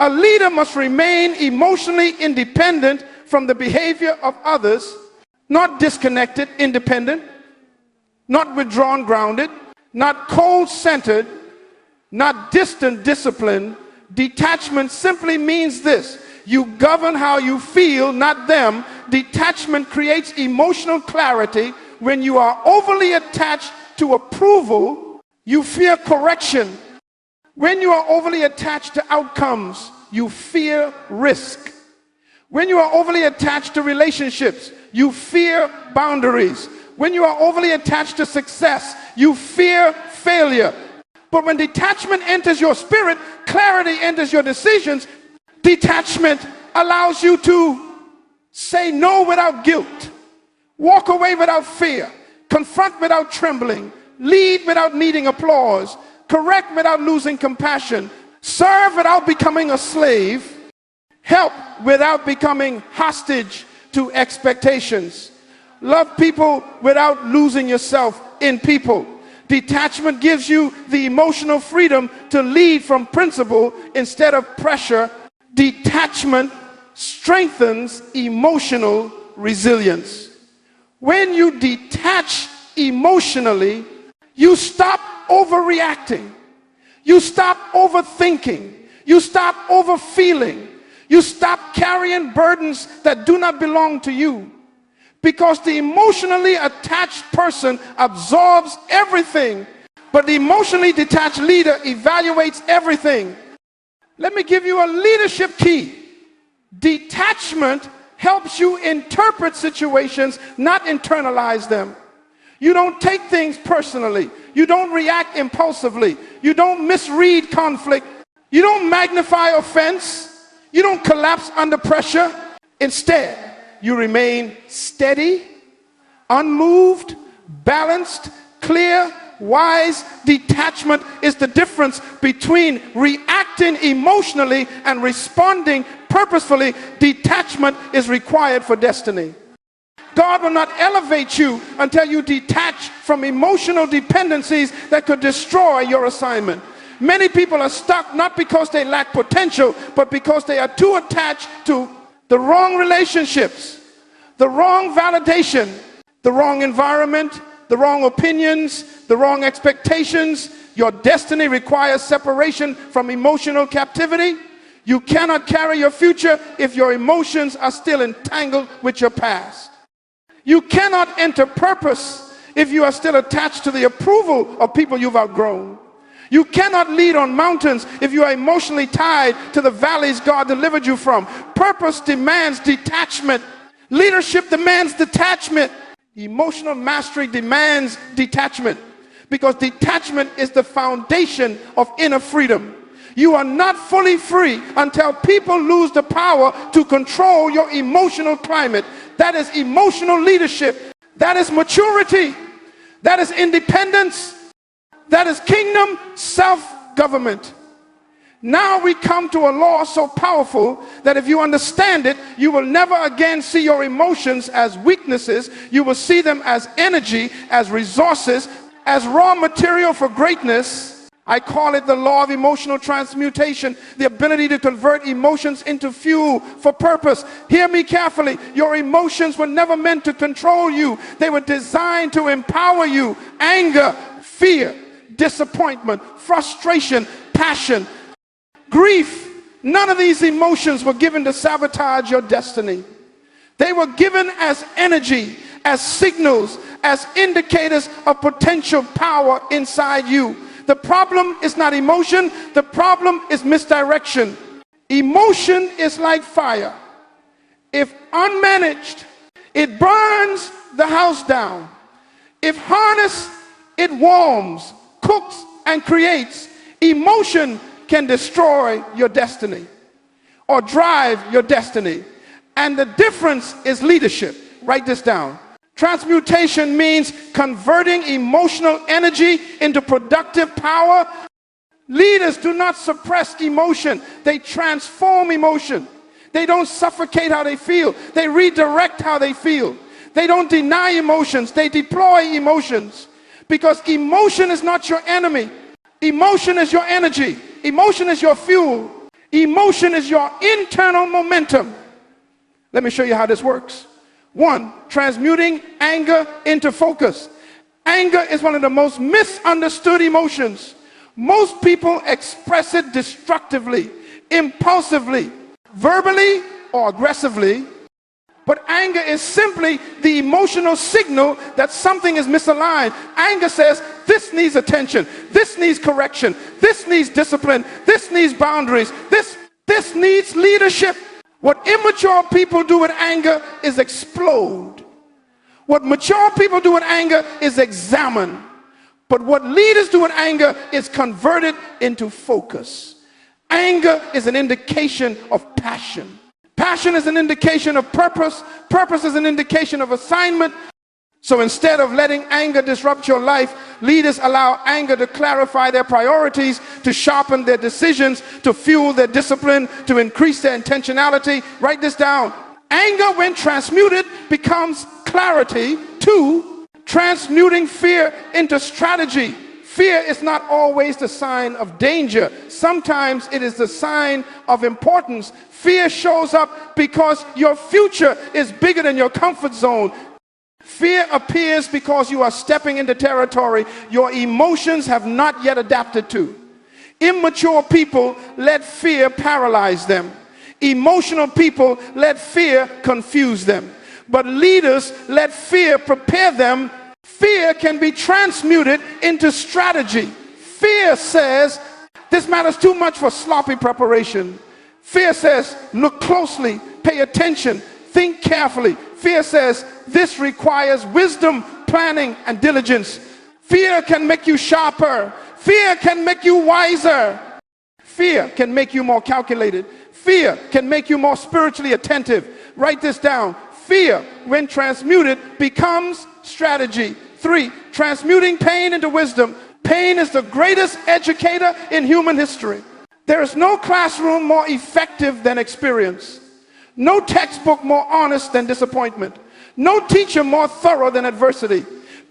[SPEAKER 1] A leader must remain emotionally independent from the behavior of others, not disconnected, independent, not withdrawn, grounded, not cold-centered, not distant, disciplined. Detachment simply means this: you govern how you feel, not them. Detachment creates emotional clarity. When you are overly attached to approval, you fear correction. When you are overly attached to outcomes, you fear risk. When you are overly attached to relationships, you fear boundaries. When you are overly attached to success, you fear failure. But when detachment enters your spirit, clarity enters your decisions. Detachment allows you to say no without guilt, walk away without fear, confront without trembling, lead without needing applause, correct without losing compassion, serve without becoming a slave, help without becoming hostage to expectations, love people without losing yourself in people. Detachment gives you the emotional freedom to lead from principle instead of pressure. Detachment strengthens emotional resilience. When you detach emotionally, you stop overreacting. You stop overthinking. You stop overfeeling. You stop carrying burdens that do not belong to you. Because the emotionally attached person absorbs everything, but the emotionally detached leader evaluates everything. Let me give you a leadership key. Detachment helps you interpret situations, not internalize them. You don't take things personally. You don't react impulsively. You don't misread conflict. You don't magnify offense. You don't collapse under pressure. Instead, you remain steady, unmoved, balanced, clear, wise. Detachment is the difference between reacting emotionally and responding purposefully. Detachment is required for destiny. God will not elevate you until you detach from emotional dependencies that could destroy your assignment. Many people are stuck not because they lack potential, but because they are too attached to the wrong relationships, the wrong validation, the wrong environment, the wrong opinions, the wrong expectations. Your destiny requires separation from emotional captivity. You cannot carry your future if your emotions are still entangled with your past. You cannot enter purpose if you are still attached to the approval of people you've outgrown. You cannot lead on mountains if you are emotionally tied to the valleys God delivered you from. Purpose demands detachment. Leadership demands detachment. Emotional mastery demands detachment, because detachment is the foundation of inner freedom. You are not fully free until people lose the power to control your emotional climate. That is emotional leadership. That is maturity. That is independence. That is kingdom self-government. Now we come to a law so powerful that if you understand it, you will never again see your emotions as weaknesses. You will see them as energy, as resources, as raw material for greatness. I call it the law of emotional transmutation, the ability to convert emotions into fuel for purpose. Hear me carefully. Your emotions were never meant to control you. They were designed to empower you. Anger, fear, disappointment, frustration, passion, grief. None of these emotions were given to sabotage your destiny. They were given as energy, as signals, as indicators of potential power inside you. The problem is not emotion. The problem is misdirection. Emotion is like fire. If unmanaged, it burns the house down. If harnessed, it warms, cooks, and creates. Emotion can destroy your destiny or drive your destiny. And the difference is leadership. Write this down. Transmutation means converting emotional energy into productive power. Leaders do not suppress emotion. They transform emotion. They don't suffocate how they feel. They redirect how they feel. They don't deny emotions. They deploy emotions. Because emotion is not your enemy. Emotion is your energy. Emotion is your fuel. Emotion is your internal momentum. Let me show you how this works. 1, transmuting anger into focus. Anger is one of the most misunderstood emotions. Most people express it destructively, impulsively, verbally, or aggressively. But anger is simply the emotional signal that something is misaligned. Anger says, this needs attention, this needs correction, this needs discipline, this needs boundaries, this needs leadership. What immature people do with anger is explode. What mature people do with anger is examine. But what leaders do with anger is convert it into focus. Anger is an indication of passion. Passion is an indication of purpose. Purpose is an indication of assignment. So instead of letting anger disrupt your life, leaders allow anger to clarify their priorities, to sharpen their decisions, to fuel their discipline, to increase their intentionality. Write this down. Anger, when transmuted, becomes clarity. 2, transmuting fear into strategy. Fear is not always the sign of danger. Sometimes it is the sign of importance. Fear shows up because your future is bigger than your comfort zone. Fear appears because you are stepping into territory your emotions have not yet adapted to. Immature people let fear paralyze them. Emotional people let fear confuse them. But leaders let fear prepare them. Fear can be transmuted into strategy. Fear says, this matters too much for sloppy preparation. Fear says, look closely, pay attention, think carefully. Fear says, this requires wisdom, planning, and diligence. Fear can make you sharper. Fear can make you wiser. Fear can make you more calculated. Fear can make you more spiritually attentive. Write this down. Fear, when transmuted, becomes strategy. 3, transmuting pain into wisdom. Pain is the greatest educator in human history. There is no classroom more effective than experience. No textbook more honest than disappointment. No teacher more thorough than adversity.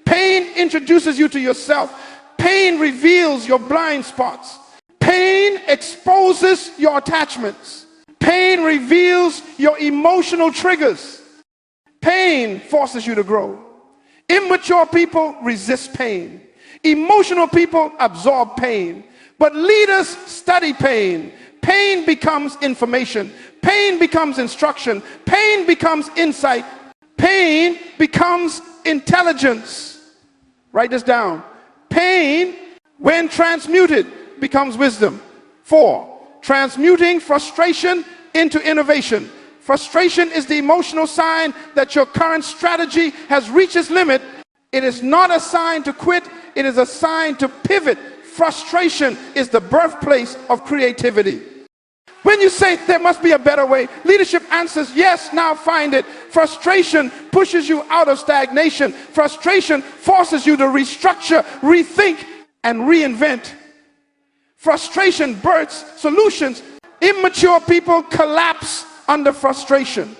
[SPEAKER 1] Pain introduces you to yourself. Pain reveals your blind spots. Pain exposes your attachments. Pain reveals your emotional triggers. Pain forces you to grow. Immature people resist pain. Emotional people absorb pain. But leaders study pain. Pain becomes information. Pain becomes instruction. Pain becomes insight. Pain becomes intelligence. Write this down. Pain, when transmuted, becomes wisdom. 4, transmuting frustration into innovation. Frustration is the emotional sign that your current strategy has reached its limit. It is not a sign to quit. It is a sign to pivot. Frustration is the birthplace of creativity. When you say there must be a better way, leadership answers, yes, now find it. Frustration pushes you out of stagnation. Frustration forces you to restructure, rethink, and reinvent. Frustration births solutions. Immature people collapse under frustration.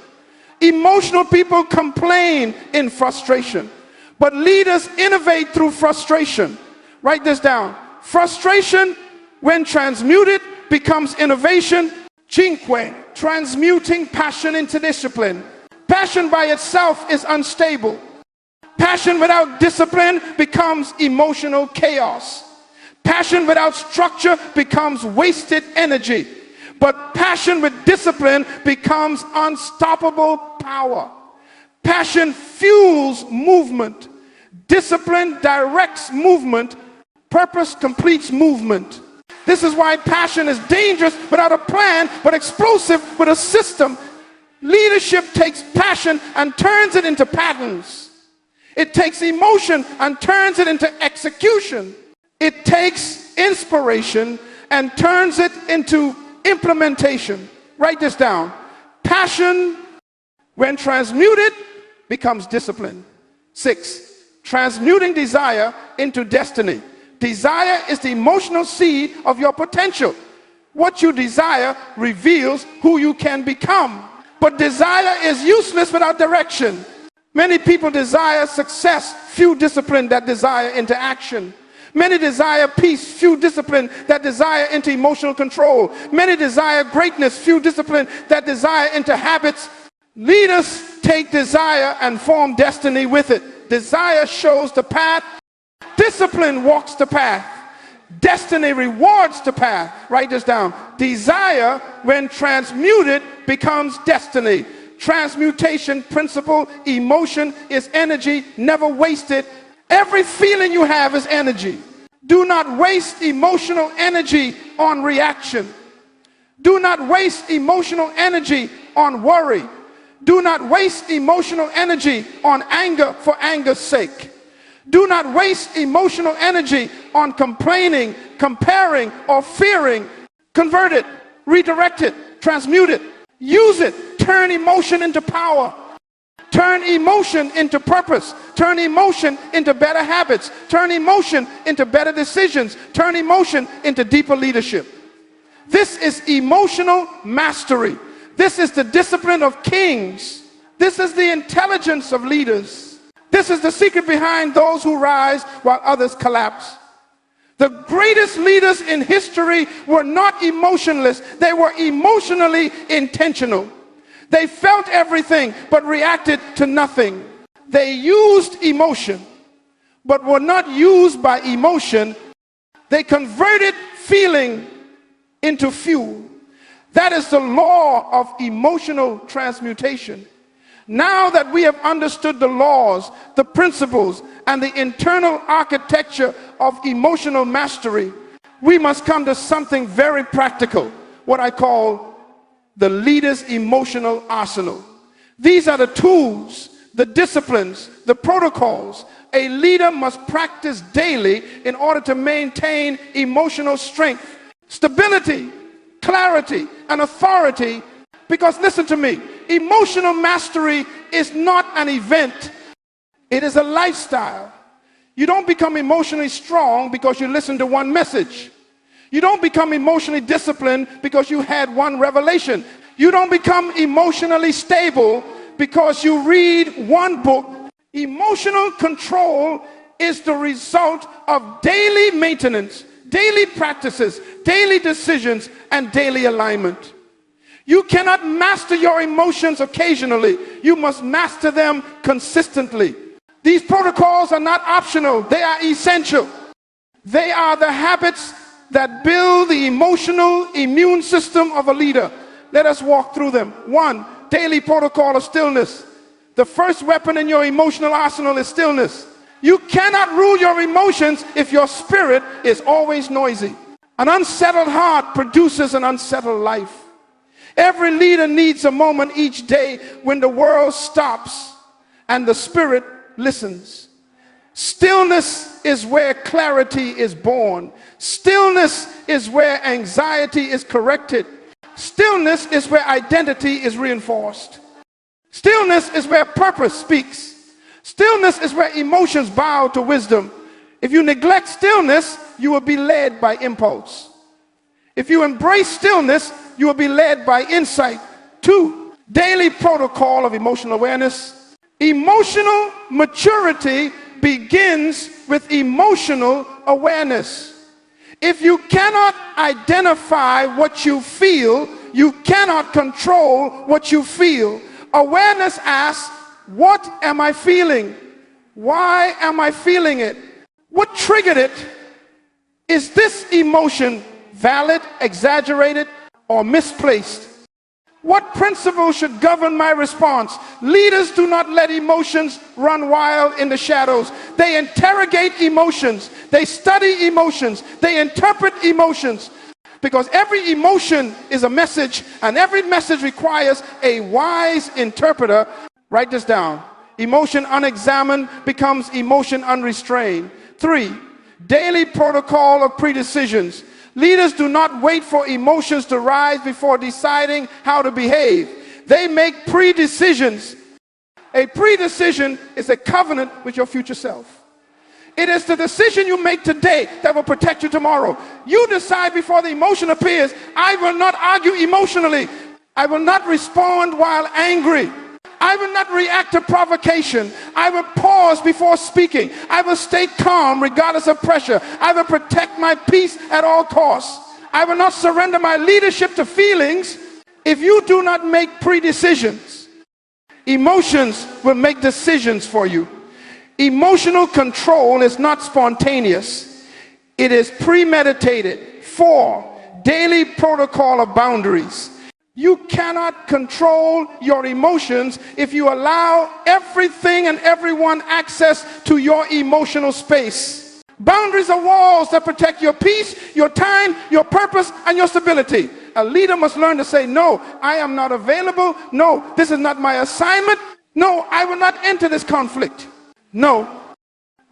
[SPEAKER 1] Emotional people complain in frustration. But leaders innovate through frustration. Write this down. Frustration, when transmuted, becomes innovation. 5, transmuting passion into discipline. Passion by itself is unstable. Passion without discipline becomes emotional chaos. Passion without structure becomes wasted energy. But passion with discipline becomes unstoppable power. Passion fuels movement. Discipline directs movement. Purpose completes movement. This is why passion is dangerous without a plan, but explosive with a system. Leadership takes passion and turns it into patterns. It takes emotion and turns it into execution. It takes inspiration and turns it into implementation. Write this down. Passion, when transmuted, becomes discipline. 6, transmuting desire into destiny. Desire is the emotional seed of your potential. What you desire reveals who you can become. But desire is useless without direction. Many people desire success, few discipline that desire into action. Many desire peace, few discipline that desire into emotional control. Many desire greatness, few discipline that desire into habits. Leaders take desire and form destiny with it. Desire shows the path. Discipline walks the path. Destiny rewards the path. Write this down. Desire, when transmuted, becomes destiny. Transmutation principle, emotion is energy, never wasted. Every feeling you have is energy. Do not waste emotional energy on reaction. Do not waste emotional energy on worry. Do not waste emotional energy on anger for anger's sake. Do not waste emotional energy on complaining, comparing, or fearing. Convert it, redirect it, transmute it, use it, turn emotion into power. Turn emotion into purpose. Turn emotion into better habits. Turn emotion into better decisions. Turn emotion into deeper leadership. This is emotional mastery. This is the discipline of kings. This is the intelligence of leaders. This is the secret behind those who rise while others collapse. The greatest leaders in history were not emotionless. They were emotionally intentional. They felt everything but reacted to nothing. They used emotion but were not used by emotion. They converted feeling into fuel. That is the law of emotional transmutation. Now that we have understood the laws, the principles, and the internal architecture of emotional mastery, we must come to something very practical, what I call the leader's emotional arsenal. These are the tools, the disciplines, the protocols a leader must practice daily in order to maintain emotional strength, stability, clarity, and authority. Because listen to me, emotional mastery is not an event, it is a lifestyle. You don't become emotionally strong because you listen to one message. You don't become emotionally disciplined because you had one revelation. You don't become emotionally stable because you read one book. Emotional control is the result of daily maintenance, daily practices, daily decisions, and daily alignment. You cannot master your emotions occasionally. You must master them consistently. These protocols are not optional. They are essential. They are the habits that build the emotional immune system of a leader. Let us walk through them. 1, daily protocol of stillness. The first weapon in your emotional arsenal is stillness. You cannot rule your emotions if your spirit is always noisy. An unsettled heart produces an unsettled life. Every leader needs a moment each day when the world stops and the spirit listens. Stillness is where clarity is born. Stillness is where anxiety is corrected. Stillness is where identity is reinforced. Stillness is where purpose speaks. Stillness is where emotions bow to wisdom. If you neglect stillness, you will be led by impulse. If you embrace stillness, you will be led by insight. 2, daily protocol of emotional awareness. Emotional maturity begins with emotional awareness. If you cannot identify what you feel, you cannot control what you feel. Awareness asks, what am I feeling? Why am I feeling it? What triggered it? Is this emotion valid, exaggerated, or misplaced? What principle should govern my response? Leaders do not let emotions run wild in the shadows. They interrogate emotions. They study emotions. They interpret emotions. Because every emotion is a message, and every message requires a wise interpreter. Write this down. Emotion unexamined becomes emotion unrestrained. 3, daily protocol of predecisions. Leaders do not wait for emotions to rise before deciding how to behave. They make pre-decisions. A pre-decision is a covenant with your future self. It is the decision you make today that will protect you tomorrow. You decide before the emotion appears. I will not argue emotionally. I will not respond while angry. I will not react to provocation. I will pause before speaking. I will stay calm regardless of pressure. I will protect my peace at all costs. I will not surrender my leadership to feelings. If you do not make pre-decisions, emotions will make decisions for you. Emotional control is not spontaneous. It is premeditated. 4, daily protocol of boundaries. You cannot control your emotions if you allow everything and everyone access to your emotional space. Boundaries are walls that protect your peace, your time, your purpose, and your stability. A leader must learn to say, no, I am not available. No, this is not my assignment. No, I will not enter this conflict. No,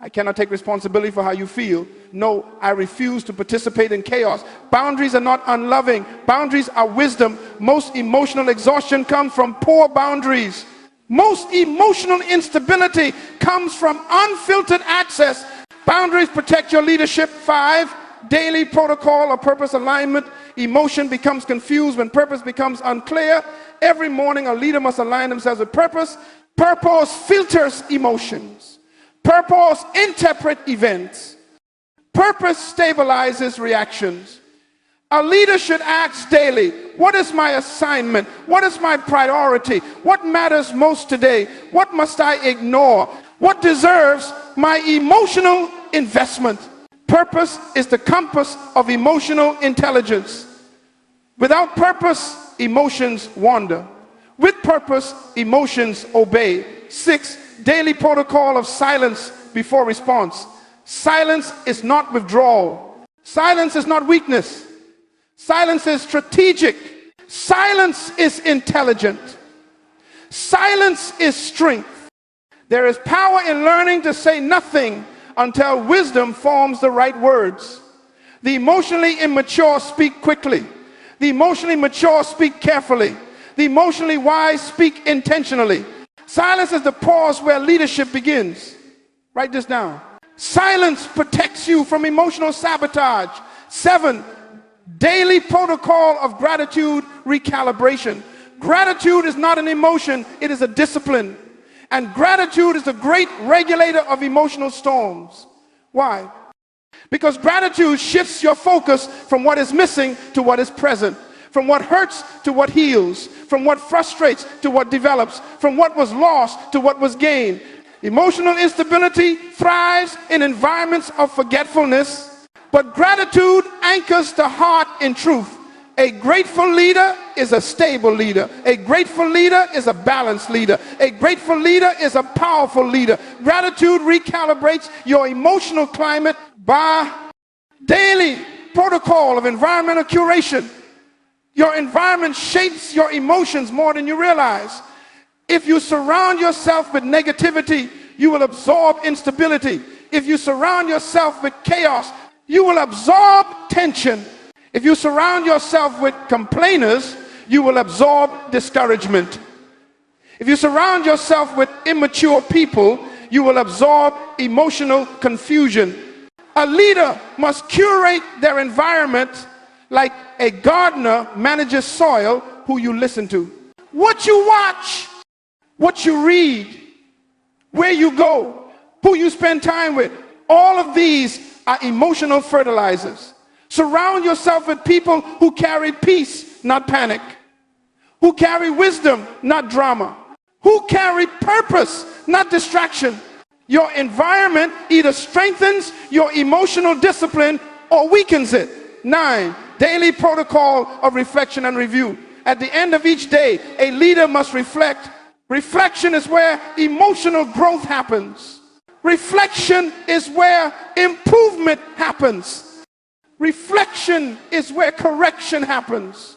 [SPEAKER 1] I cannot take responsibility for how you feel. No, I refuse to participate in chaos. Boundaries are not unloving. Boundaries are wisdom. Most emotional exhaustion comes from poor boundaries. Most emotional instability comes from unfiltered access. Boundaries protect your leadership. 5, daily protocol of purpose alignment. Emotion becomes confused when purpose becomes unclear. Every morning a leader must align themselves with purpose. Purpose filters emotions. Purpose interprets events. Purpose stabilizes reactions. A leader should ask daily, what is my assignment? What is my priority? What matters most today? What must I ignore? What deserves my emotional investment? Purpose is the compass of emotional intelligence. Without purpose, emotions wander. With purpose, emotions obey. 6, daily protocol of silence before response. Silence is not withdrawal. Silence is not weakness. Silence is strategic. Silence is intelligent. Silence is strength. There is power in learning to say nothing until wisdom forms the right words. The emotionally immature speak quickly. The emotionally mature speak carefully. The emotionally wise speak intentionally. Silence is the pause where leadership begins. Write this down. Silence protects you from emotional sabotage. 7, daily protocol of gratitude recalibration. Gratitude is not an emotion, it is a discipline. And gratitude is the great regulator of emotional storms. Why? Because gratitude shifts your focus from what is missing to what is present, from what hurts to what heals, from what frustrates to what develops, from what was lost to what was gained. Emotional instability thrives in environments of forgetfulness, but gratitude anchors the heart in truth. A grateful leader is a stable leader. A grateful leader is a balanced leader. A grateful leader is a powerful leader. Gratitude recalibrates your emotional climate by daily protocol of environmental curation. Your environment shapes your emotions more than you realize. If you surround yourself with negativity, you will absorb instability. If you surround yourself with chaos, you will absorb tension. If you surround yourself with complainers, you will absorb discouragement. If you surround yourself with immature people, you will absorb emotional confusion. A leader must curate their environment like a gardener manages soil who you listen to. What you watch, what you read, where you go, who you spend time with, all of these are emotional fertilizers. Surround yourself with people who carry peace, not panic, who carry wisdom, not drama, who carry purpose, not distraction. Your environment either strengthens your emotional discipline or weakens it. 9, daily protocol of reflection and review. At the end of each day, a leader must reflect. Reflection is where emotional growth happens. Reflection is where improvement happens. Reflection is where correction happens.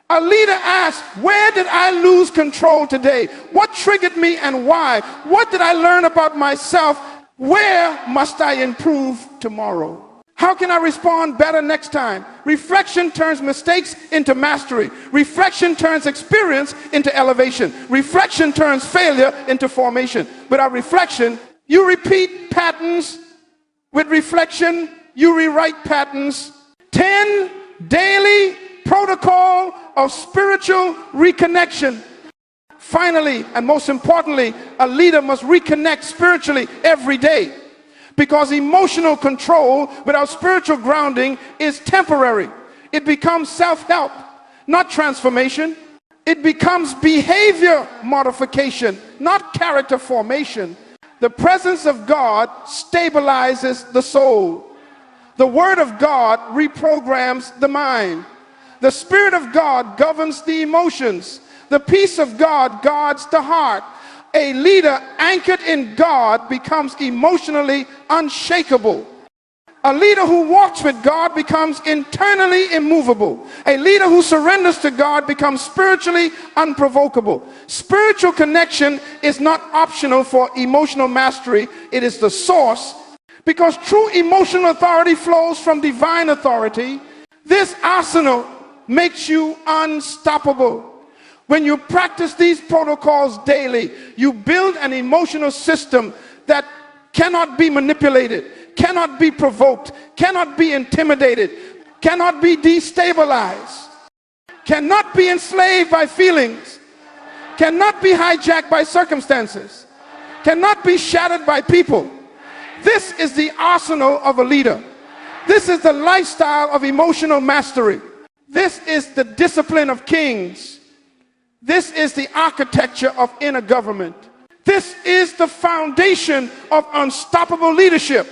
[SPEAKER 1] A leader asks, where did I lose control today? What triggered me and why? What did I learn about myself? Where must I improve tomorrow? How can I respond better next time? Reflection turns mistakes into mastery. Reflection turns experience into elevation. Reflection turns failure into formation. Without reflection, you repeat patterns. With reflection, you rewrite patterns. 10, daily protocol of spiritual reconnection. Finally, and most importantly, a leader must reconnect spiritually every day, because emotional control without spiritual grounding is temporary. It becomes self-help, not transformation. It becomes behavior modification, not character formation. The presence of God stabilizes the soul. The Word of God reprograms the mind. The Spirit of God governs the emotions. The peace of God guards the heart. A leader anchored in God becomes emotionally unshakable. A leader who walks with God becomes internally immovable. A leader who surrenders to God becomes spiritually unprovocable. Spiritual connection is not optional for emotional mastery. It is the source, because true emotional authority flows from divine authority. This arsenal makes you unstoppable. When you practice these protocols daily, you build an emotional system that cannot be manipulated, cannot be provoked, cannot be intimidated, cannot be destabilized, cannot be enslaved by feelings, cannot be hijacked by circumstances, cannot be shattered by people. This is the arsenal of a leader. This is the lifestyle of emotional mastery. This is the discipline of kings. This is the architecture of inner government. This is the foundation of unstoppable leadership.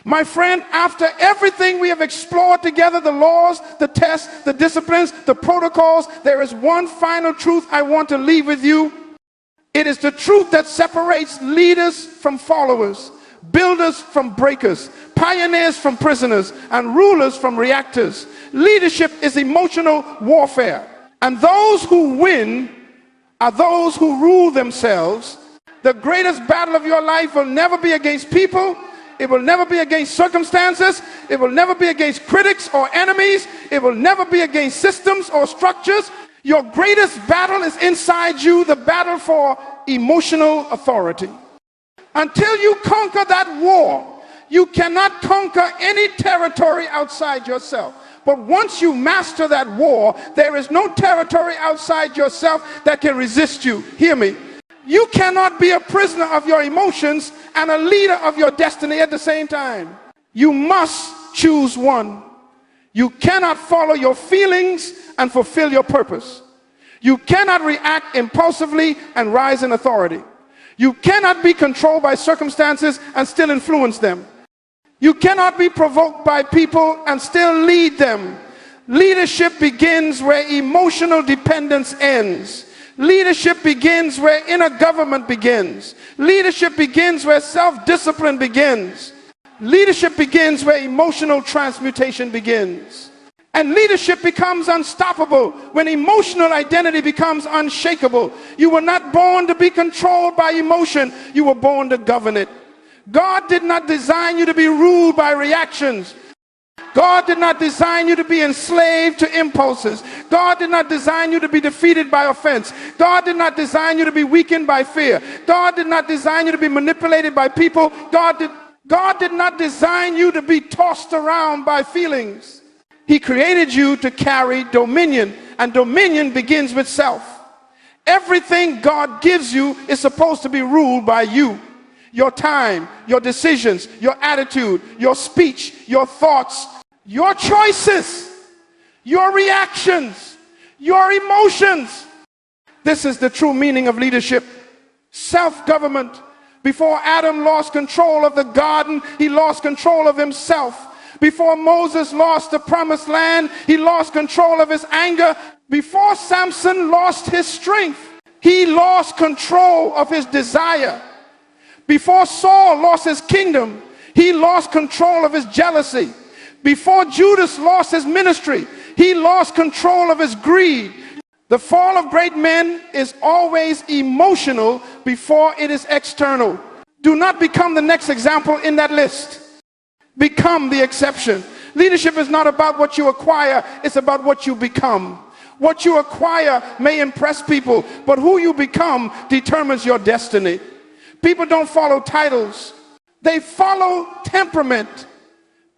[SPEAKER 1] My friend, after everything we have explored together, the laws, the tests, the disciplines, the protocols, there is one final truth I want to leave with you. It is the truth that separates leaders from followers, builders from breakers, pioneers from prisoners, and rulers from reactors. Leadership is emotional warfare. And those who win are those who rule themselves. The greatest battle of your life will never be against people. It will never be against circumstances. It will never be against critics or enemies. It will never be against systems or structures. Your greatest battle is inside you, the battle for emotional authority. Until you conquer that war, you cannot conquer any territory outside yourself. But once you master that war, there is no territory outside yourself that can resist you. Hear me. You cannot be a prisoner of your emotions and a leader of your destiny at the same time. You must choose one. You cannot follow your feelings and fulfill your purpose. You cannot react impulsively and rise in authority. You cannot be controlled by circumstances and still influence them. You cannot be provoked by people and still lead them. Leadership begins where emotional dependence ends. Leadership begins where inner government begins. Leadership begins where self-discipline begins. Leadership begins where emotional transmutation begins. And leadership becomes unstoppable when emotional identity becomes unshakable. You were not born to be controlled by emotion. You were born to govern it. God did not design you to be ruled by reactions. God did not design you to be enslaved to impulses. God did not design you to be defeated by offense. God did not design you to be weakened by fear. God did not design you to be manipulated by people. God did not design you to be tossed around by feelings. He created you to carry dominion, and dominion begins with self. Everything God gives you is supposed to be ruled by you. Your time, your decisions, your attitude, your speech, your thoughts, your choices, your reactions, your emotions. This is the true meaning of leadership. Self-government. Before Adam lost control of the garden, he lost control of himself. Before Moses lost the promised land, he lost control of his anger. Before Samson lost his strength, he lost control of his desire. Before Saul lost his kingdom, he lost control of his jealousy. Before Judas lost his ministry, he lost control of his greed. The fall of great men is always emotional before it is external. Do not become the next example in that list. Become the exception. Leadership is not about what you acquire, it's about what you become. What you acquire may impress people, but who you become determines your destiny. People don't follow titles, they follow temperament.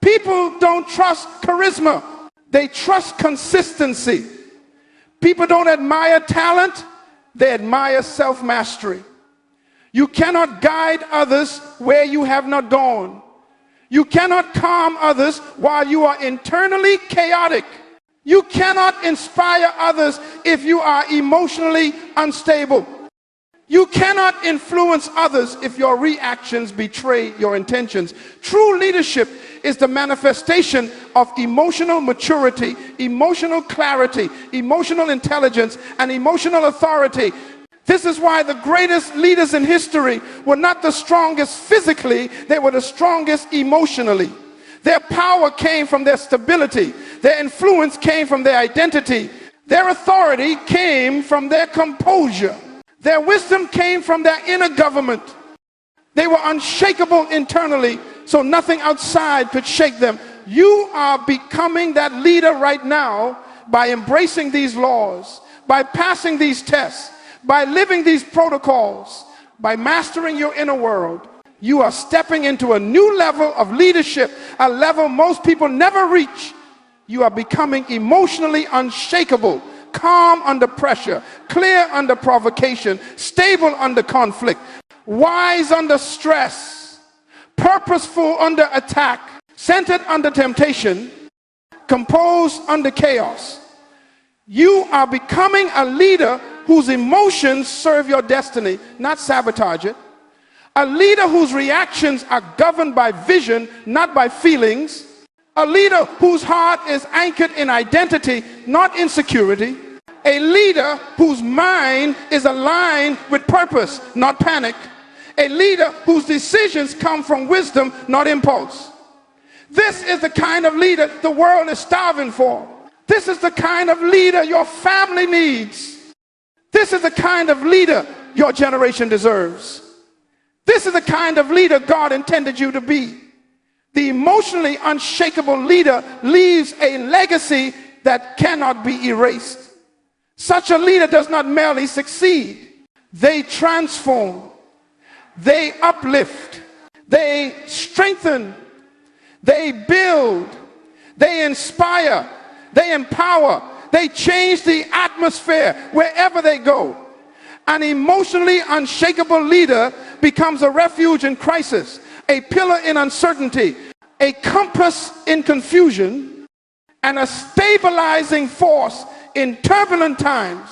[SPEAKER 1] People don't trust charisma, they trust consistency. People don't admire talent, they admire self-mastery. You cannot guide others where you have not gone. You cannot calm others while you are internally chaotic. You cannot inspire others if you are emotionally unstable. You cannot influence others if your reactions betray your intentions. True leadership is the manifestation of emotional maturity, emotional clarity, emotional intelligence, and emotional authority. This is why the greatest leaders in history were not the strongest physically, they were the strongest emotionally. Their power came from their stability. Their influence came from their identity. Their authority came from their composure. Their wisdom came from their inner government. They were unshakable internally, so nothing outside could shake them. You are becoming that leader right now by embracing these laws, by passing these tests, by living these protocols, by mastering your inner world. You are stepping into a new level of leadership, a level most people never reach. You are becoming emotionally unshakable, calm under pressure, clear under provocation, stable under conflict, wise under stress, purposeful under attack, centered under temptation, composed under chaos. You are becoming a leader whose emotions serve your destiny, not sabotage it. A leader whose reactions are governed by vision, not by feelings. A leader whose heart is anchored in identity, not insecurity. A leader whose mind is aligned with purpose, not panic. A leader whose decisions come from wisdom, not impulse. This is the kind of leader the world is starving for. This is the kind of leader your family needs. This is the kind of leader your generation deserves. This is the kind of leader God intended you to be. The emotionally unshakable leader leaves a legacy that cannot be erased. Such a leader does not merely succeed. They transform, they uplift, they strengthen, they build, they inspire, they empower, they change the atmosphere wherever they go. An emotionally unshakable leader becomes a refuge in crisis, a pillar in uncertainty, a compass in confusion, and a stabilizing force in turbulent times.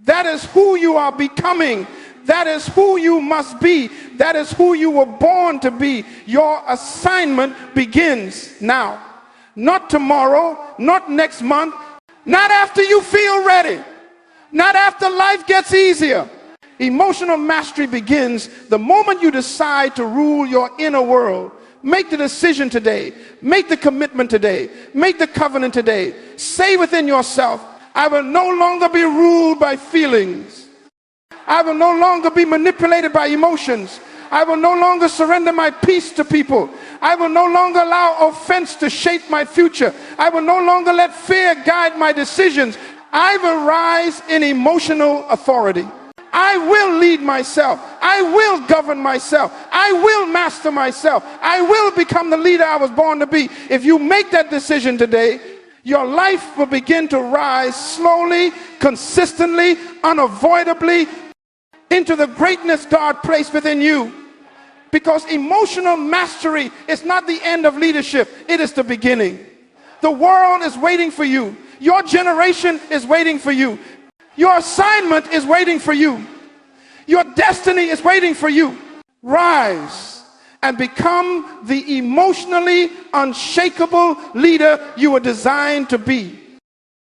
[SPEAKER 1] That is who you are becoming. That is who you must be. That is who you were born to be. Your assignment begins now. Not tomorrow, not next month, not after you feel ready, not after life gets easier. Emotional mastery begins the moment you decide to rule your inner world. Make the decision today. Make the commitment today. Make the covenant today. Say within yourself, I will no longer be ruled by feelings. I will no longer be manipulated by emotions. I will no longer surrender my peace to people. I will no longer allow offense to shape my future. I will no longer let fear guide my decisions. I will rise in emotional authority. I will lead myself. I will govern myself. I will master myself. I will become the leader I was born to be. If you make that decision today, your life will begin to rise slowly, consistently, unavoidably into the greatness God placed within you. Because emotional mastery is not the end of leadership. It is the beginning. The world is waiting for you. Your generation is waiting for you. Your assignment is waiting for you. Your destiny is waiting for you. Rise and become the emotionally unshakable leader you were designed to be.